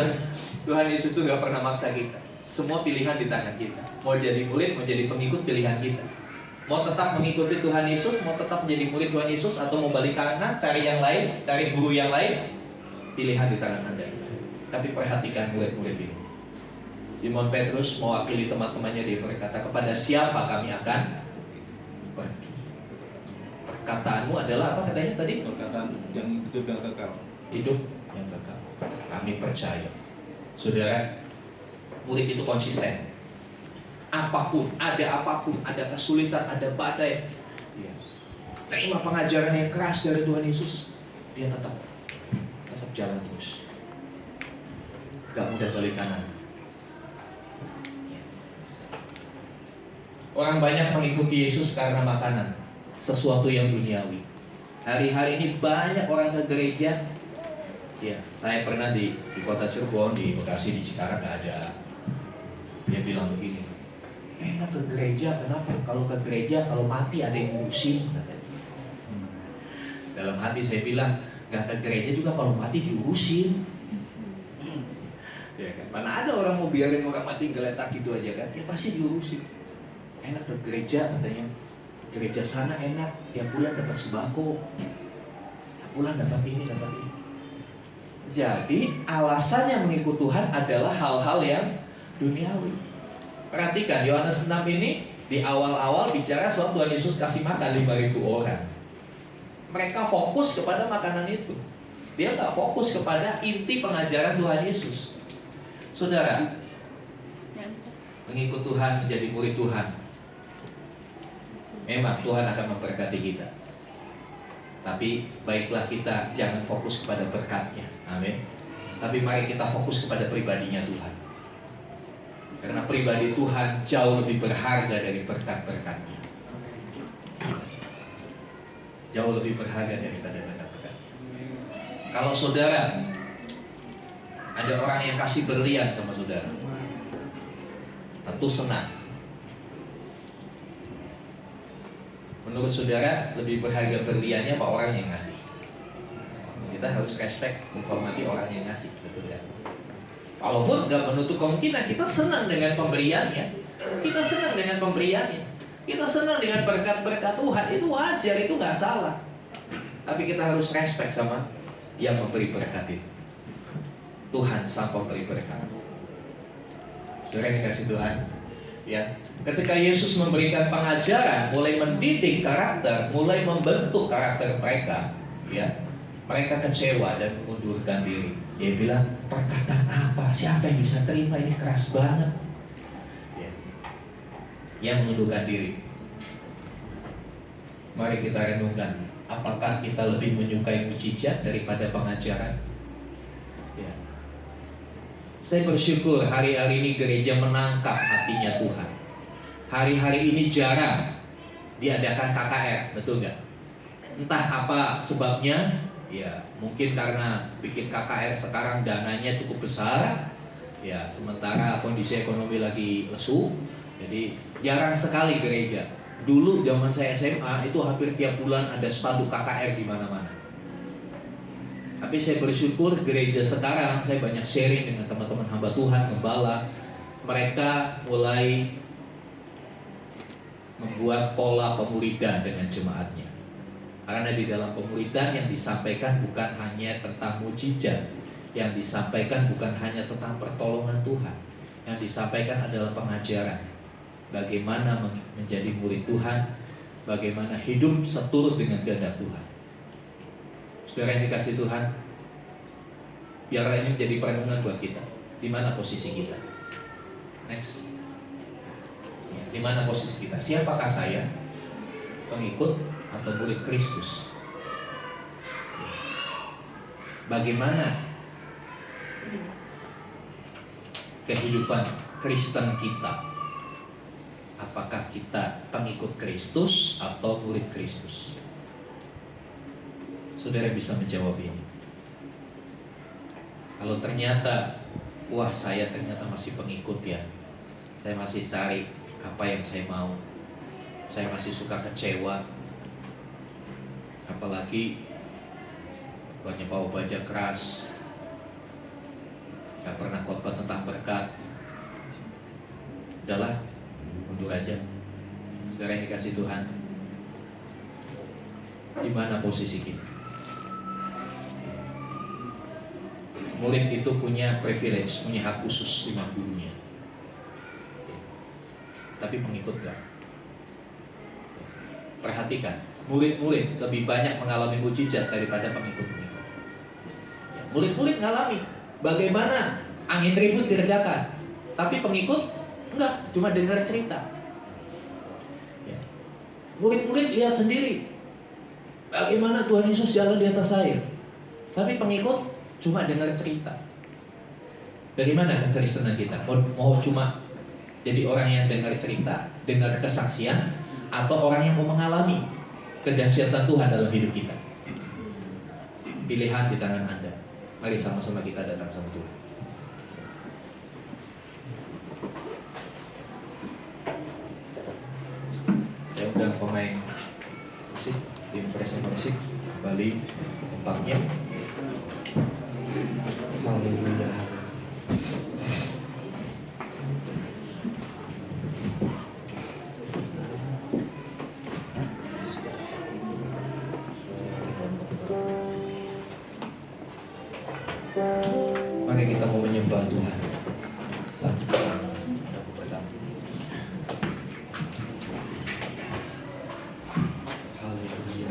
Tuhan Yesus itu gak pernah maksa kita. Semua pilihan di tangan kita. Mau jadi murid, mau jadi pengikut, pilihan kita. Mau tetap mengikuti Tuhan Yesus, mau tetap menjadi murid Tuhan Yesus, atau mau balik kanan, cari yang lain, cari guru yang lain, pilihan di tangan Anda. Tapi perhatikan murid-murid ini. Simon Petrus mewakili teman-temannya, dia berkata, kepada siapa kami akan pergi? Perkataanmu adalah apa katanya tadi? Perkataan yang hidup yang kekal. Hidup yang kekal. Kami percaya. Saudara, murid itu konsisten. Apapun, ada kesulitan, ada badai, dia terima pengajaran yang keras dari Tuhan Yesus, dia tetap jalan terus. Gak mudah balik kanan. Orang banyak mengikuti Yesus karena makanan, sesuatu yang duniawi. Hari-hari ini banyak orang ke gereja. Ya, saya pernah di kota Cirebon, di Bekasi, di Cikarang gak ada. Dia bilang begini, enak ke gereja, kenapa? Kalau ke gereja, kalau mati ada yang ngurusin. Dalam hati saya bilang, gak ke gereja juga kalau mati diurusin. Ya kan? Mana ada orang mau biarin orang mati geletak gitu aja kan? Ya pasti diurusin. Enak ke gereja katanya. Gereja sana enak, tiap bulan dapat sembako, tiap bulan dapat ini, dapat ini. Jadi alasannya mengikut Tuhan adalah hal-hal yang duniawi. Perhatikan Yohanes 6 ini di awal-awal bicara soal Tuhan Yesus kasih makan 5.000 orang. Mereka fokus kepada makanan itu. Dia nggak fokus kepada inti pengajaran Tuhan Yesus. Saudara, mengikut Tuhan, menjadi murid Tuhan, memang Tuhan akan memberkati kita. Tapi baiklah kita jangan fokus kepada berkatnya. Amin. Tapi mari kita fokus kepada pribadinya Tuhan. Karena pribadi Tuhan jauh lebih berharga dari berkat-berkatnya. Jauh lebih berharga daripada berkat-berkatnya. Kalau saudara, ada orang yang kasih berlian sama saudara, tentu senang. Menurut saudara, lebih berharga berliannya apa orang yang ngasih? Kita harus respect, menghormati orang yang ngasih, betul kan? Walaupun nggak menutup kemungkinan kita senang dengan pemberiannya, kita senang dengan pemberiannya, kita senang dengan berkat-berkat Tuhan, itu wajar, itu nggak salah. Tapi kita harus respect sama yang memberi berkat itu. Tuhan sang pemberi berkat. Saudara yang dikasih Tuhan, Ya, ketika Yesus memberikan pengajaran, mulai mendidik karakter, mulai membentuk karakter mereka, ya, mereka kecewa dan mengundurkan diri. Dia bilang, perkataan apa? Siapa yang bisa terima? Ini keras banget. Ya. Yang mengundurkan diri. Mari kita renungkan, apakah kita lebih menyukai mujizat daripada pengajaran? Ya. Saya bersyukur hari-hari ini gereja menangkap hatinya Tuhan. Hari-hari ini jarang diadakan KKR, betul nggak? Entah apa sebabnya, ya mungkin karena bikin KKR sekarang dananya cukup besar, ya sementara kondisi ekonomi lagi lesu, jadi jarang sekali gereja. Dulu zaman saya SMA itu hampir tiap bulan ada sepatu KKR di mana-mana. Tapi saya bersyukur gereja sekarang, saya banyak sharing dengan teman-teman hamba Tuhan, gembala. Mereka mulai membuat pola pemuridan dengan jemaatnya. Karena di dalam pemuridan yang disampaikan bukan hanya tentang mujizat, yang disampaikan bukan hanya tentang pertolongan Tuhan, yang disampaikan adalah pengajaran. Bagaimana menjadi murid Tuhan, bagaimana hidup seturut dengan kehendak Tuhan. Saudara yang dikasih Tuhan, biarlah ini menjadi perenungan buat kita. Di mana posisi kita? Next. Ya, di mana posisi kita? Siapakah saya? Pengikut atau murid Kristus? Bagaimana kehidupan Kristen kita? Apakah kita pengikut Kristus atau murid Kristus? Saudara bisa menjawab ini. Kalau ternyata, wah saya ternyata masih pengikut ya, saya masih cari apa yang saya mau, saya masih suka kecewa, apalagi banyak bawa baja keras, gak pernah khotbah tentang berkat, udahlah, mundur aja. Saudara yang dikasih Tuhan, di mana posisi kita? Murid itu punya privilege, punya hak khusus di gurunya. Tapi pengikut enggak. Perhatikan, murid-murid lebih banyak mengalami mujizat daripada pengikut-pengikut. Ya, murid-murid mengalami bagaimana angin ribut diredakan, tapi pengikut enggak, cuma dengar cerita. Ya. Murid-murid lihat sendiri bagaimana Tuhan Yesus jalan di atas air, tapi pengikut cuma dengar cerita. Dari mana kekristenan kita? Mau cuma jadi orang yang dengar cerita, dengar kesaksian, atau orang yang mau mengalami kedahsyatan Tuhan dalam hidup kita? Pilihan di tangan Anda. Mari sama-sama kita datang sama Tuhan. Saya undang pemain musik, tim present musik kembali tempatnya. Haleluya. Mari kita mau menyembah Tuhan. Haleluya.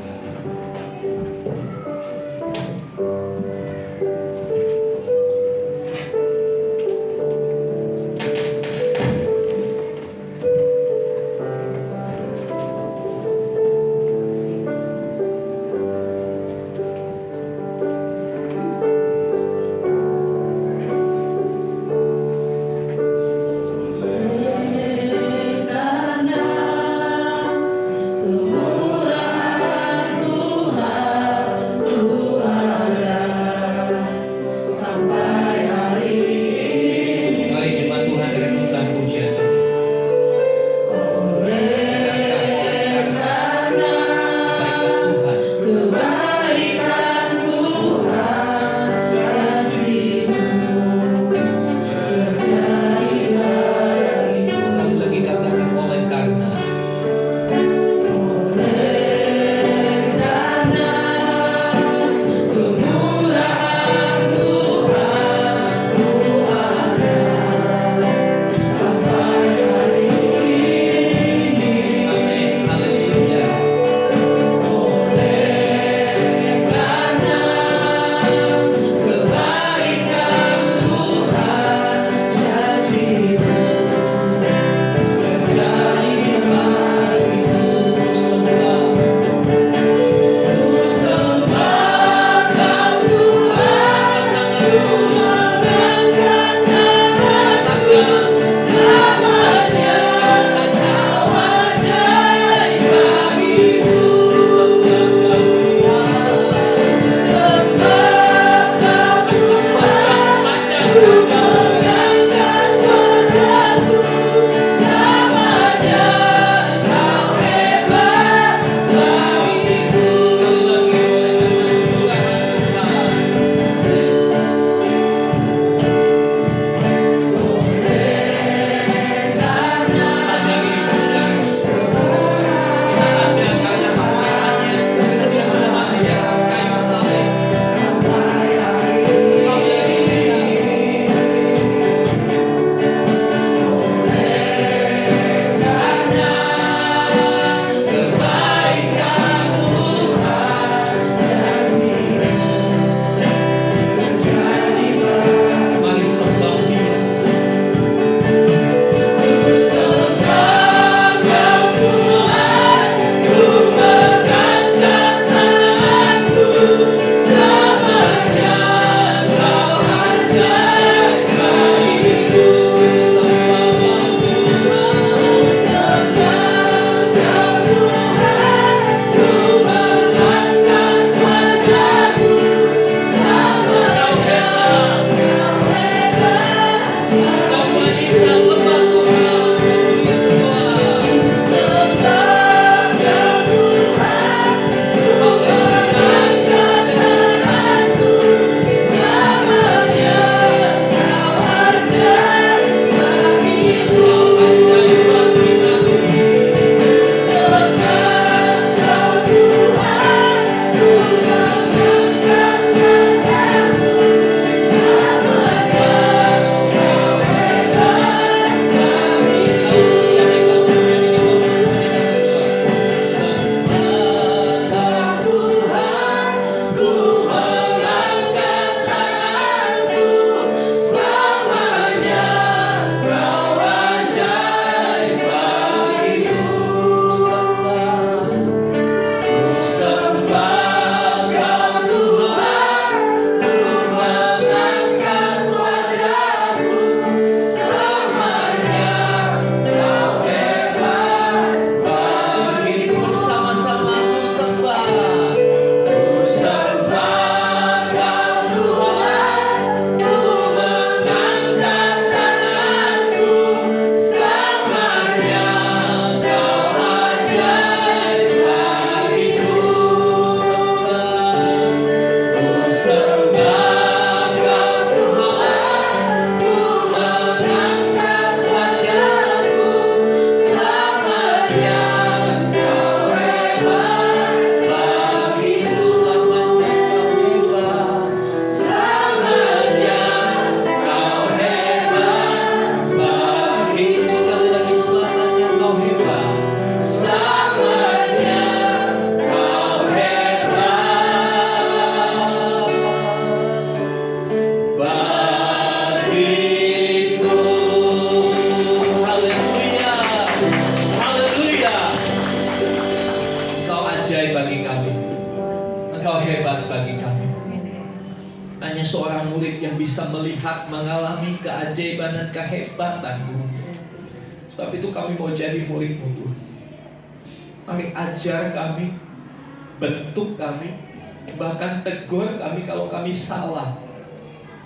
murid yang bisa melihat, mengalami keajaiban dan kehebatan-Mu. Sebab itu kami mau jadi murid-Mu Tuhan. Mari ajar kami, bentuk kami, bahkan tegur kami kalau kami salah,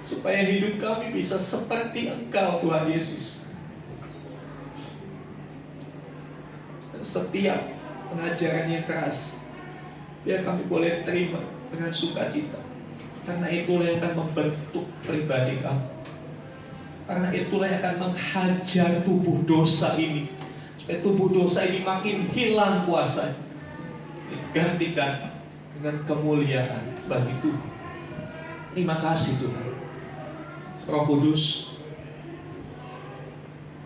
supaya hidup kami bisa seperti Engkau Tuhan Yesus. Dan setiap pengajaran yang keras, biar kami boleh terima dengan sukacita. Karena itulah yang akan membentuk pribadi kami. Karena itulah yang akan menghajar tubuh dosa ini, supaya tubuh dosa ini makin hilang kuasanya, digantikan dengan kemuliaan bagi Tuhan. Terima kasih Tuhan. Roh Kudus,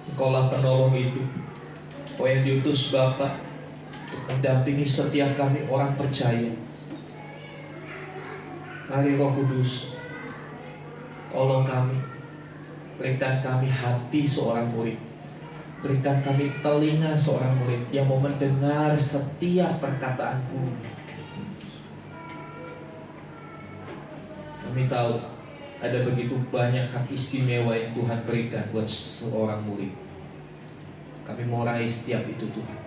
Engkaulah penolong itu, Kau yang diutus Bapa untuk mendampingi setiap kami orang percaya. Mari Roh Kudus, tolong kami, berikan kami hati seorang murid, berikan kami telinga seorang murid yang mau mendengar setiap perkataan-Mu. Kami tahu ada begitu banyak hak istimewa yang Tuhan berikan buat seorang murid. Kami mau raih setiap itu Tuhan.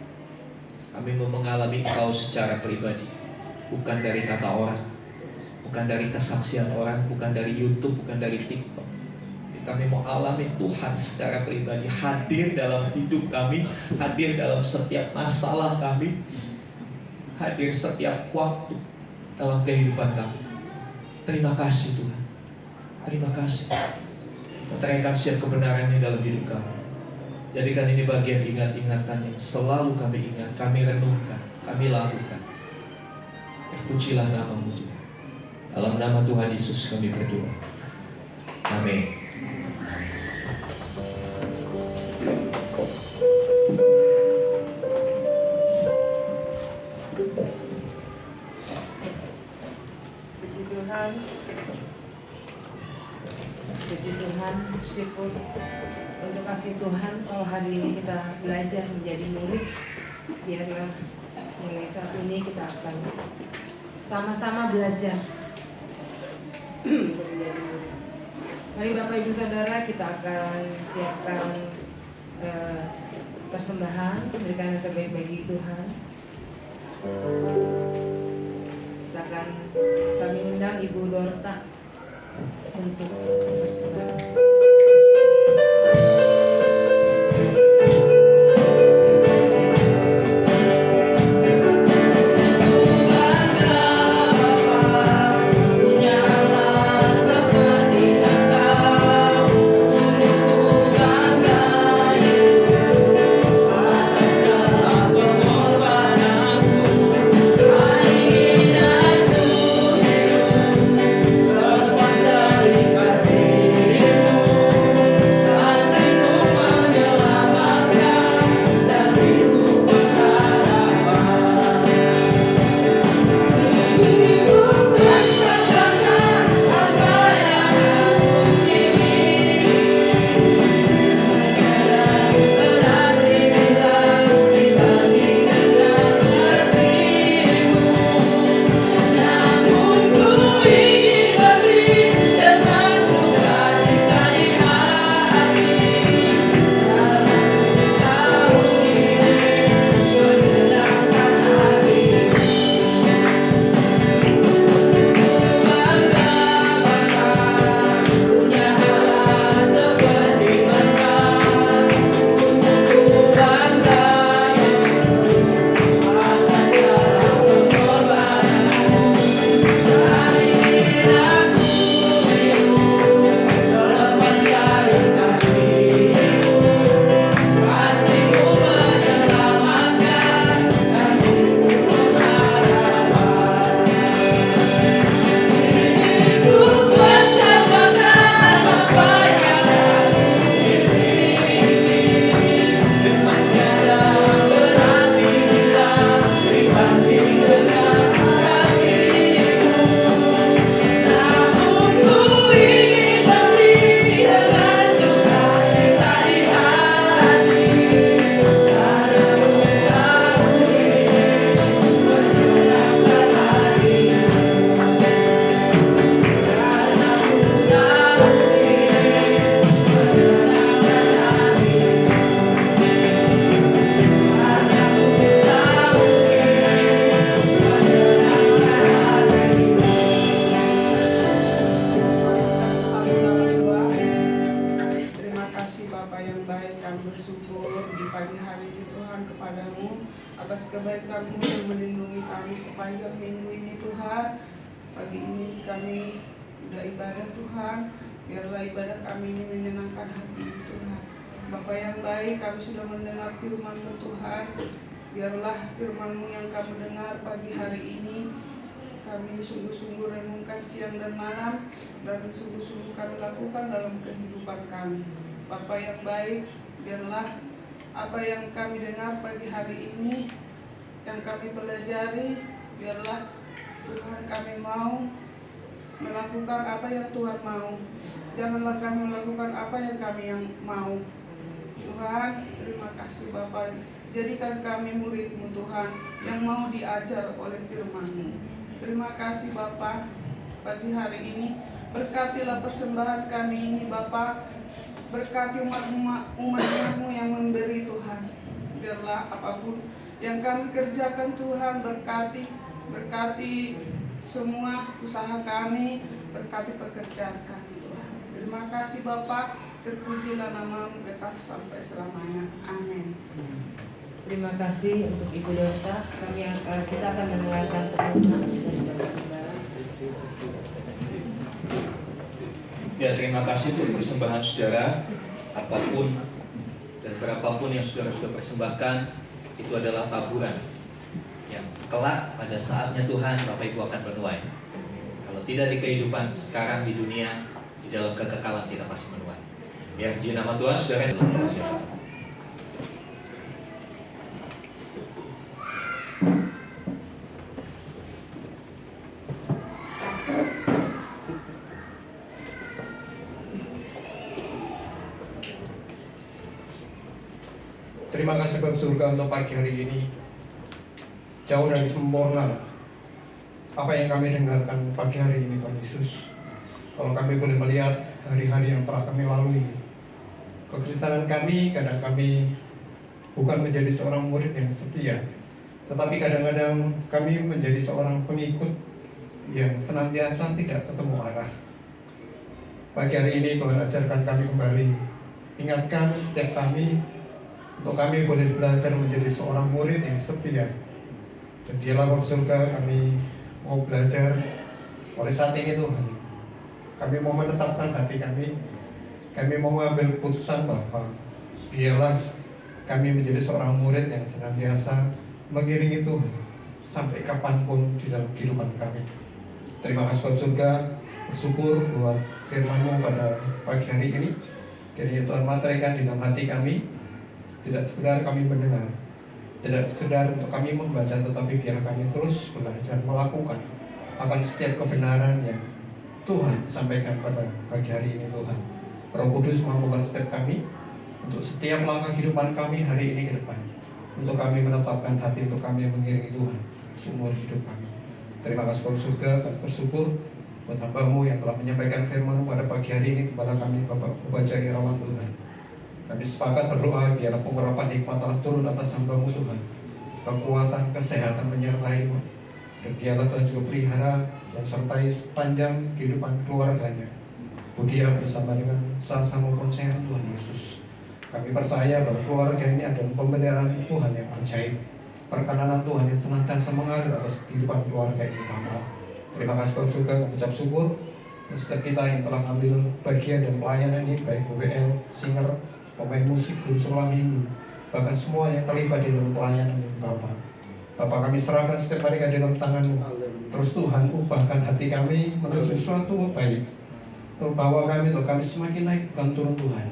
Kami mau mengalami Engkau secara pribadi, bukan dari kata orang, bukan dari kesaksian orang, bukan dari YouTube, bukan dari TikTok. Kami mau alami Tuhan secara pribadi, hadir dalam hidup kami, hadir dalam setiap masalah kami, hadir setiap waktu dalam kehidupan kami. Terima kasih Tuhan. Terima kasih. Meteraikan setiap kebenarannya dalam hidup kami. Jadikan ini bagian ingat-ingatan yang selalu kami ingat, kami renungkan, kami lakukan. Terpujilah nama-Mu Tuhan. Dalam nama Tuhan Yesus kami berdoa. Amin. Puji Tuhan. Puji Tuhan, bersyukur untuk kasih Tuhan kalau hari ini kita belajar menjadi murid. Biarlah mulai saat ini kita akan sama-sama belajar untuk menjadi murid. Mari Bapak Ibu Saudara, kita akan siapkan persembahan, berikan yang terbaik bagi Tuhan. Kita akan kami undang Ibu Dorta untuk persembahan. Lepas dari kasih-Mu. kepadamu atas kebaikan-Mu yang melindungi kami sepanjang minggu ini Tuhan. Pagi ini kami sudah ibadah Tuhan, biarlah ibadah kami ini menyenangkan hati-Mu Tuhan. Bapa yang baik, kami sudah mendengar firman-Mu Tuhan. Biarlah firman-Mu yang kami dengar pagi hari ini kami sungguh-sungguh renungkan siang dan malam, dan sungguh-sungguh kami lakukan dalam kehidupan kami. Bapa yang baik, biarlah apa yang kami dengar pagi hari ini, yang kami pelajari, biarlah Tuhan kami mau melakukan apa yang Tuhan mau. Janganlah kami melakukan apa yang kami mau. Tuhan, terima kasih Bapa. Jadikan kami murid-Mu Tuhan yang mau diajar oleh firman-Mu. Terima kasih Bapa, pagi hari ini berkatilah persembahan kami ini Bapa. Berkati umat-Mu yang memberi Tuhan. Biarlah apapun yang kami kerjakan Tuhan, berkati semua usaha kami, berkati pekerjaan kami Tuhan. Terima kasih Bapa, terpujilah nama-Mu kekal sampai selamanya. Amin. Terima kasih untuk Ibu Dorta. Kita akan mendengarkan temuan dari Bapak Gembala. Ya, terima kasih untuk persembahan saudara. Apapun dan berapapun yang saudara sudah persembahkan, itu adalah taburan yang kelak pada saatnya Tuhan Bapak Ibu akan menuai. Kalau tidak di kehidupan sekarang di dunia, di dalam kekekalan kita pasti menuai. Ya, puji nama Tuhan, saudara. Terima kasih Bapak surga untuk pagi hari ini. Jauh dari sempurna apa yang kami dengarkan pagi hari ini Tuhan Yesus. Kalau kami boleh melihat hari-hari yang telah kami lalui, kekristenan kami kadang kami bukan menjadi seorang murid yang setia, tetapi kadang-kadang kami menjadi seorang pengikut yang senantiasa tidak ketemu arah. Pagi hari ini Tuhan ajarkan kami kembali, ingatkan setiap kami untuk kami boleh belajar menjadi seorang murid yang setia. Dan dialah Bapak surga, kami mau belajar oleh saat ini Tuhan. Kami mau menetapkan hati kami mau mengambil keputusan bahwa biarlah kami menjadi seorang murid yang senantiasa mengiringi Tuhan sampai kapanpun di dalam kehidupan kami. Terima kasih Bapak surga, bersyukur buat firman-Mu pada pagi hari ini. Kiranya Tuhan materikan di dalam hati kami, tidak sekedar kami mendengar, tidak sekedar untuk kami membaca, tetapi biar kami terus belajar melakukan akan setiap kebenaran yang Tuhan sampaikan pada pagi hari ini Tuhan. Roh Kudus mampukan setiap kami untuk setiap langkah kehidupan kami hari ini ke depan, untuk kami menetapkan hati untuk kami yang mengiringi Tuhan seumur hidup kami. Terima kasih Bapak surga, dan bersyukur buat hamba-Mu yang telah menyampaikan firman-Mu pada pagi hari ini kepada kami Bapak Baca Irawan Tuhan. Kami sepakat berdoa biarlah pengurapan hikmat telah turun atas hamba-Mu Tuhan, kekuatan, kesehatan menyertai-Mu, dan biarlah Tuhan juga pelihara dan sertai sepanjang kehidupan keluarganya, Budia bersama dengan Salsa maupun Sharon Tuhan Yesus. Kami percaya bahwa keluarga ini adalah pemeliharaan Tuhan yang ajaib, perkenanan Tuhan yang senantiasa mengalir atas kehidupan keluarga ini Bapak. Terima kasih Bapak surga, mengucap syukur dan setiap kita yang telah ambil bagian dan pelayanan ini, baik WWL, singer, pemain musik, guru sekolah minggu, bahkan semua yang terlibat di dalam pelayanan ini Bapak. Bapak kami serahkan setiap mereka dalam tangan-Mu. Terus Tuhan ubahkan hati kami menuju suatu baik, terbawa kami untuk kami semakin naik bukan turun Tuhan.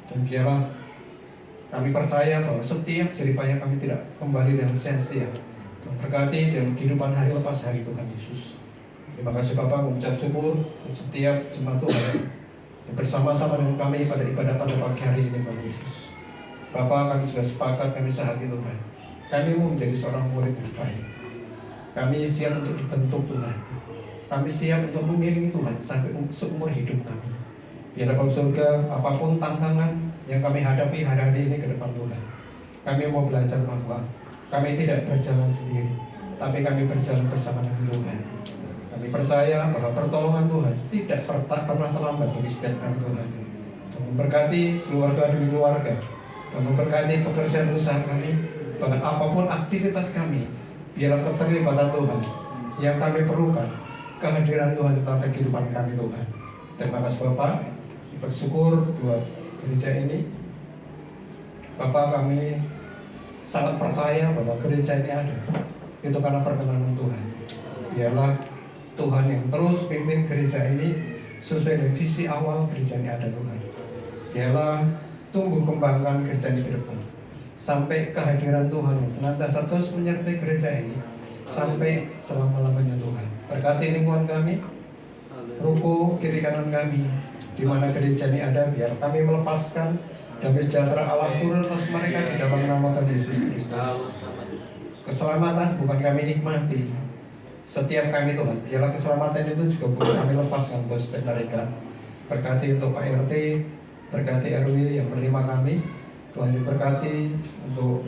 Dan biarlah kami percaya bahwa setiap jeripaya kami tidak kembali dengan sia-sia. Berkati dalam kehidupan hari lepas hari Tuhan Yesus. Terima kasih Bapak, mengucap syukur untuk setiap jemaat Tuhan yang bersama-sama dengan kami pada ibadah pada pagi hari ini Tuhan Yesus. Bapak, kami juga sepakat, kami sehati Tuhan. Kami mau menjadi seorang murid yang baik. Kami siap untuk dibentuk Tuhan. Kami siap untuk mengiringi Tuhan sampai seumur hidup kami. Biar Bapak surga, apapun tantangan yang kami hadapi hari-hari ini ke depan Tuhan, kami mau belajar bahwa kami tidak berjalan sendiri, tapi kami berjalan bersama dengan Tuhan. Kami percaya bahwa pertolongan Tuhan tidak pernah terlambat bagi setiap kami Tuhan. Dan memberkati keluarga demi keluarga, dan memberkati pekerjaan usaha kami, Bahkan apapun aktivitas kami, biarlah keterlibatan Tuhan yang kami perlukan, kehadiran Tuhan dalam kehidupan kami Tuhan. Terima kasih Bapak, bersyukur buat gereja ini. Bapak, kami sangat percaya bahwa gereja ini ada, itu karena perkenanan Tuhan. Biarlah Tuhan yang terus pimpin gereja ini sesuai dengan visi awal gereja ini ada Tuhan. Biarlah tumbuh kembangkan gereja ini ke depan, sampai kehadiran Tuhan yang senantiasa terus menyertai gereja ini sampai selama-lamanya Tuhan. Berkati lingkungan kami, ruko kiri kanan kami, di mana gereja ini ada, biar kami melepaskan damai sejahtera Allah turun atas mereka di dalam nama Tuhan Yesus Kristus. Keselamatan bukan kami nikmati setiap kami Tuhan, biarlah keselamatan itu juga bukan kami lepaskan buat setiap mereka. Berkati untuk Pak RT, berkati RW yang menerima kami, Tuhan diberkati untuk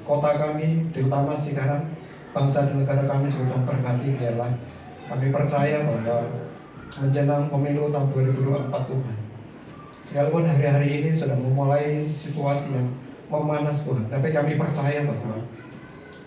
kota kami, terutama Cikarang, bangsa dan negara kami juga Tuhan berkati. Biarlah kami percaya bahwa menjelang pemilu tahun 2024 Tuhan, sekalipun hari-hari ini sudah memulai situasi yang memanas Tuhan, tapi kami percaya bahwa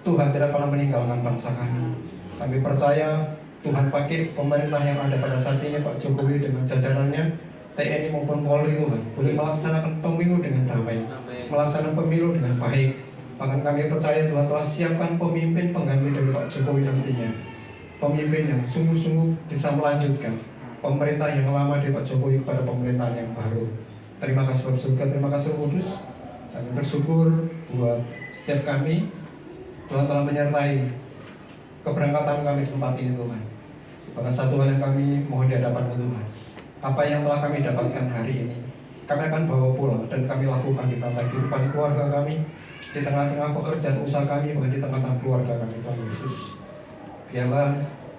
Tuhan tidak pernah meninggalkan bangsa kami. Kami percaya Tuhan pakai pemerintah yang ada pada saat ini, Pak Jokowi dengan jajarannya, TNI maupun Polri Tuhan, boleh melaksanakan pemilu dengan damai, melaksanakan pemilu dengan baik. Bahkan kami percaya Tuhan telah siapkan pemimpin pengganti dari Pak Jokowi nantinya, pemimpin yang sungguh-sungguh bisa melanjutkan pemerintah yang lama dari Pak Jokowi kepada pemerintahan yang baru. Terima kasih Bapak Surga, terima kasih Roh Kudus. Kami bersyukur buat setiap kami, Tuhan telah menyertai keberangkatan kami di tempat ini Tuhan. Bahkan satu hal yang kami mohon di hadapan Tuhan, apa yang telah kami dapatkan hari ini, kami akan bawa pulang dan kami lakukan di tengah kehidupan keluarga kami, di tengah-tengah pekerjaan usaha kami, bahkan di tengah-tengah keluarga kami Tuhan Yesus. Biarlah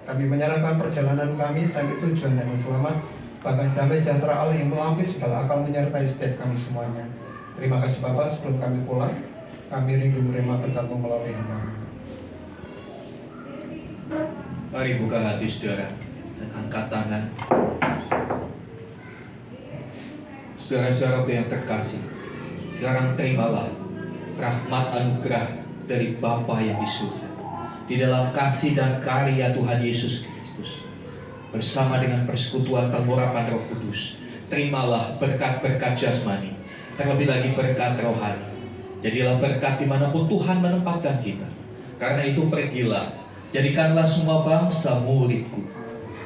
kami menyerahkan perjalanan kami sampai tujuan dengan selamat, bahkan damai sejahtera Allah yang melampaui segala akal menyertai setiap kami semuanya. Terima kasih Bapak, sebelum kami pulang, kami rindu menerima berkat-Mu melalui hamba. Mari buka hati saudara dan angkat tangan. Saudara-saudaraku yang terkasih, sekarang terimalah rahmat anugerah dari Bapa yang di surga, di dalam kasih dan karya Tuhan Yesus Kristus, bersama dengan persekutuan pengurapan Roh Kudus. Terimalah berkat-berkat jasmani, terlebih lagi berkat rohani. Jadilah berkat dimanapun Tuhan menempatkan kita. Karena itu pergilah, jadikanlah semua bangsa muridku.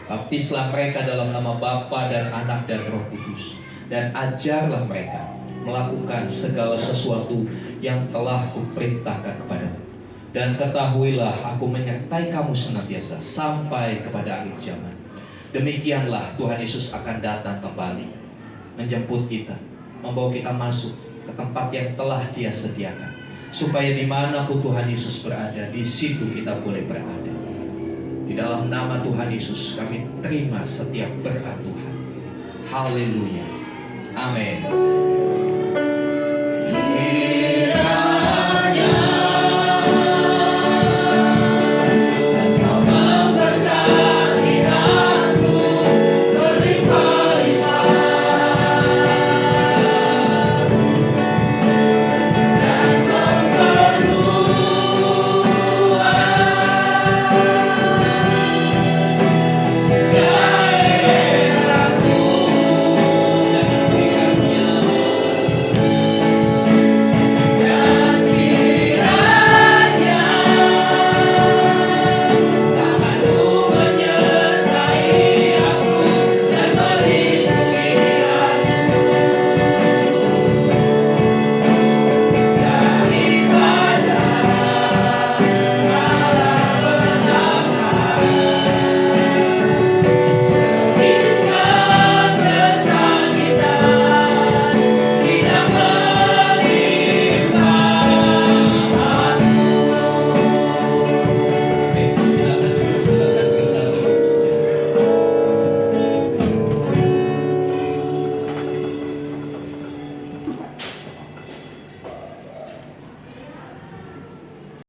Baptislah mereka dalam nama Bapa dan Anak dan Roh Kudus, dan ajarlah mereka melakukan segala sesuatu yang telah kuperintahkan kepadamu. Dan ketahuilah aku menyertai kamu senantiasa sampai kepada akhir zaman. Demikianlah Tuhan Yesus akan datang kembali, menjemput kita, membawa kita masuk ke tempat yang telah Dia sediakan, supaya dimanapun Tuhan Yesus berada, di situ kita boleh berada. Di dalam nama Tuhan Yesus kami terima setiap berkat Tuhan. Haleluya. Amin.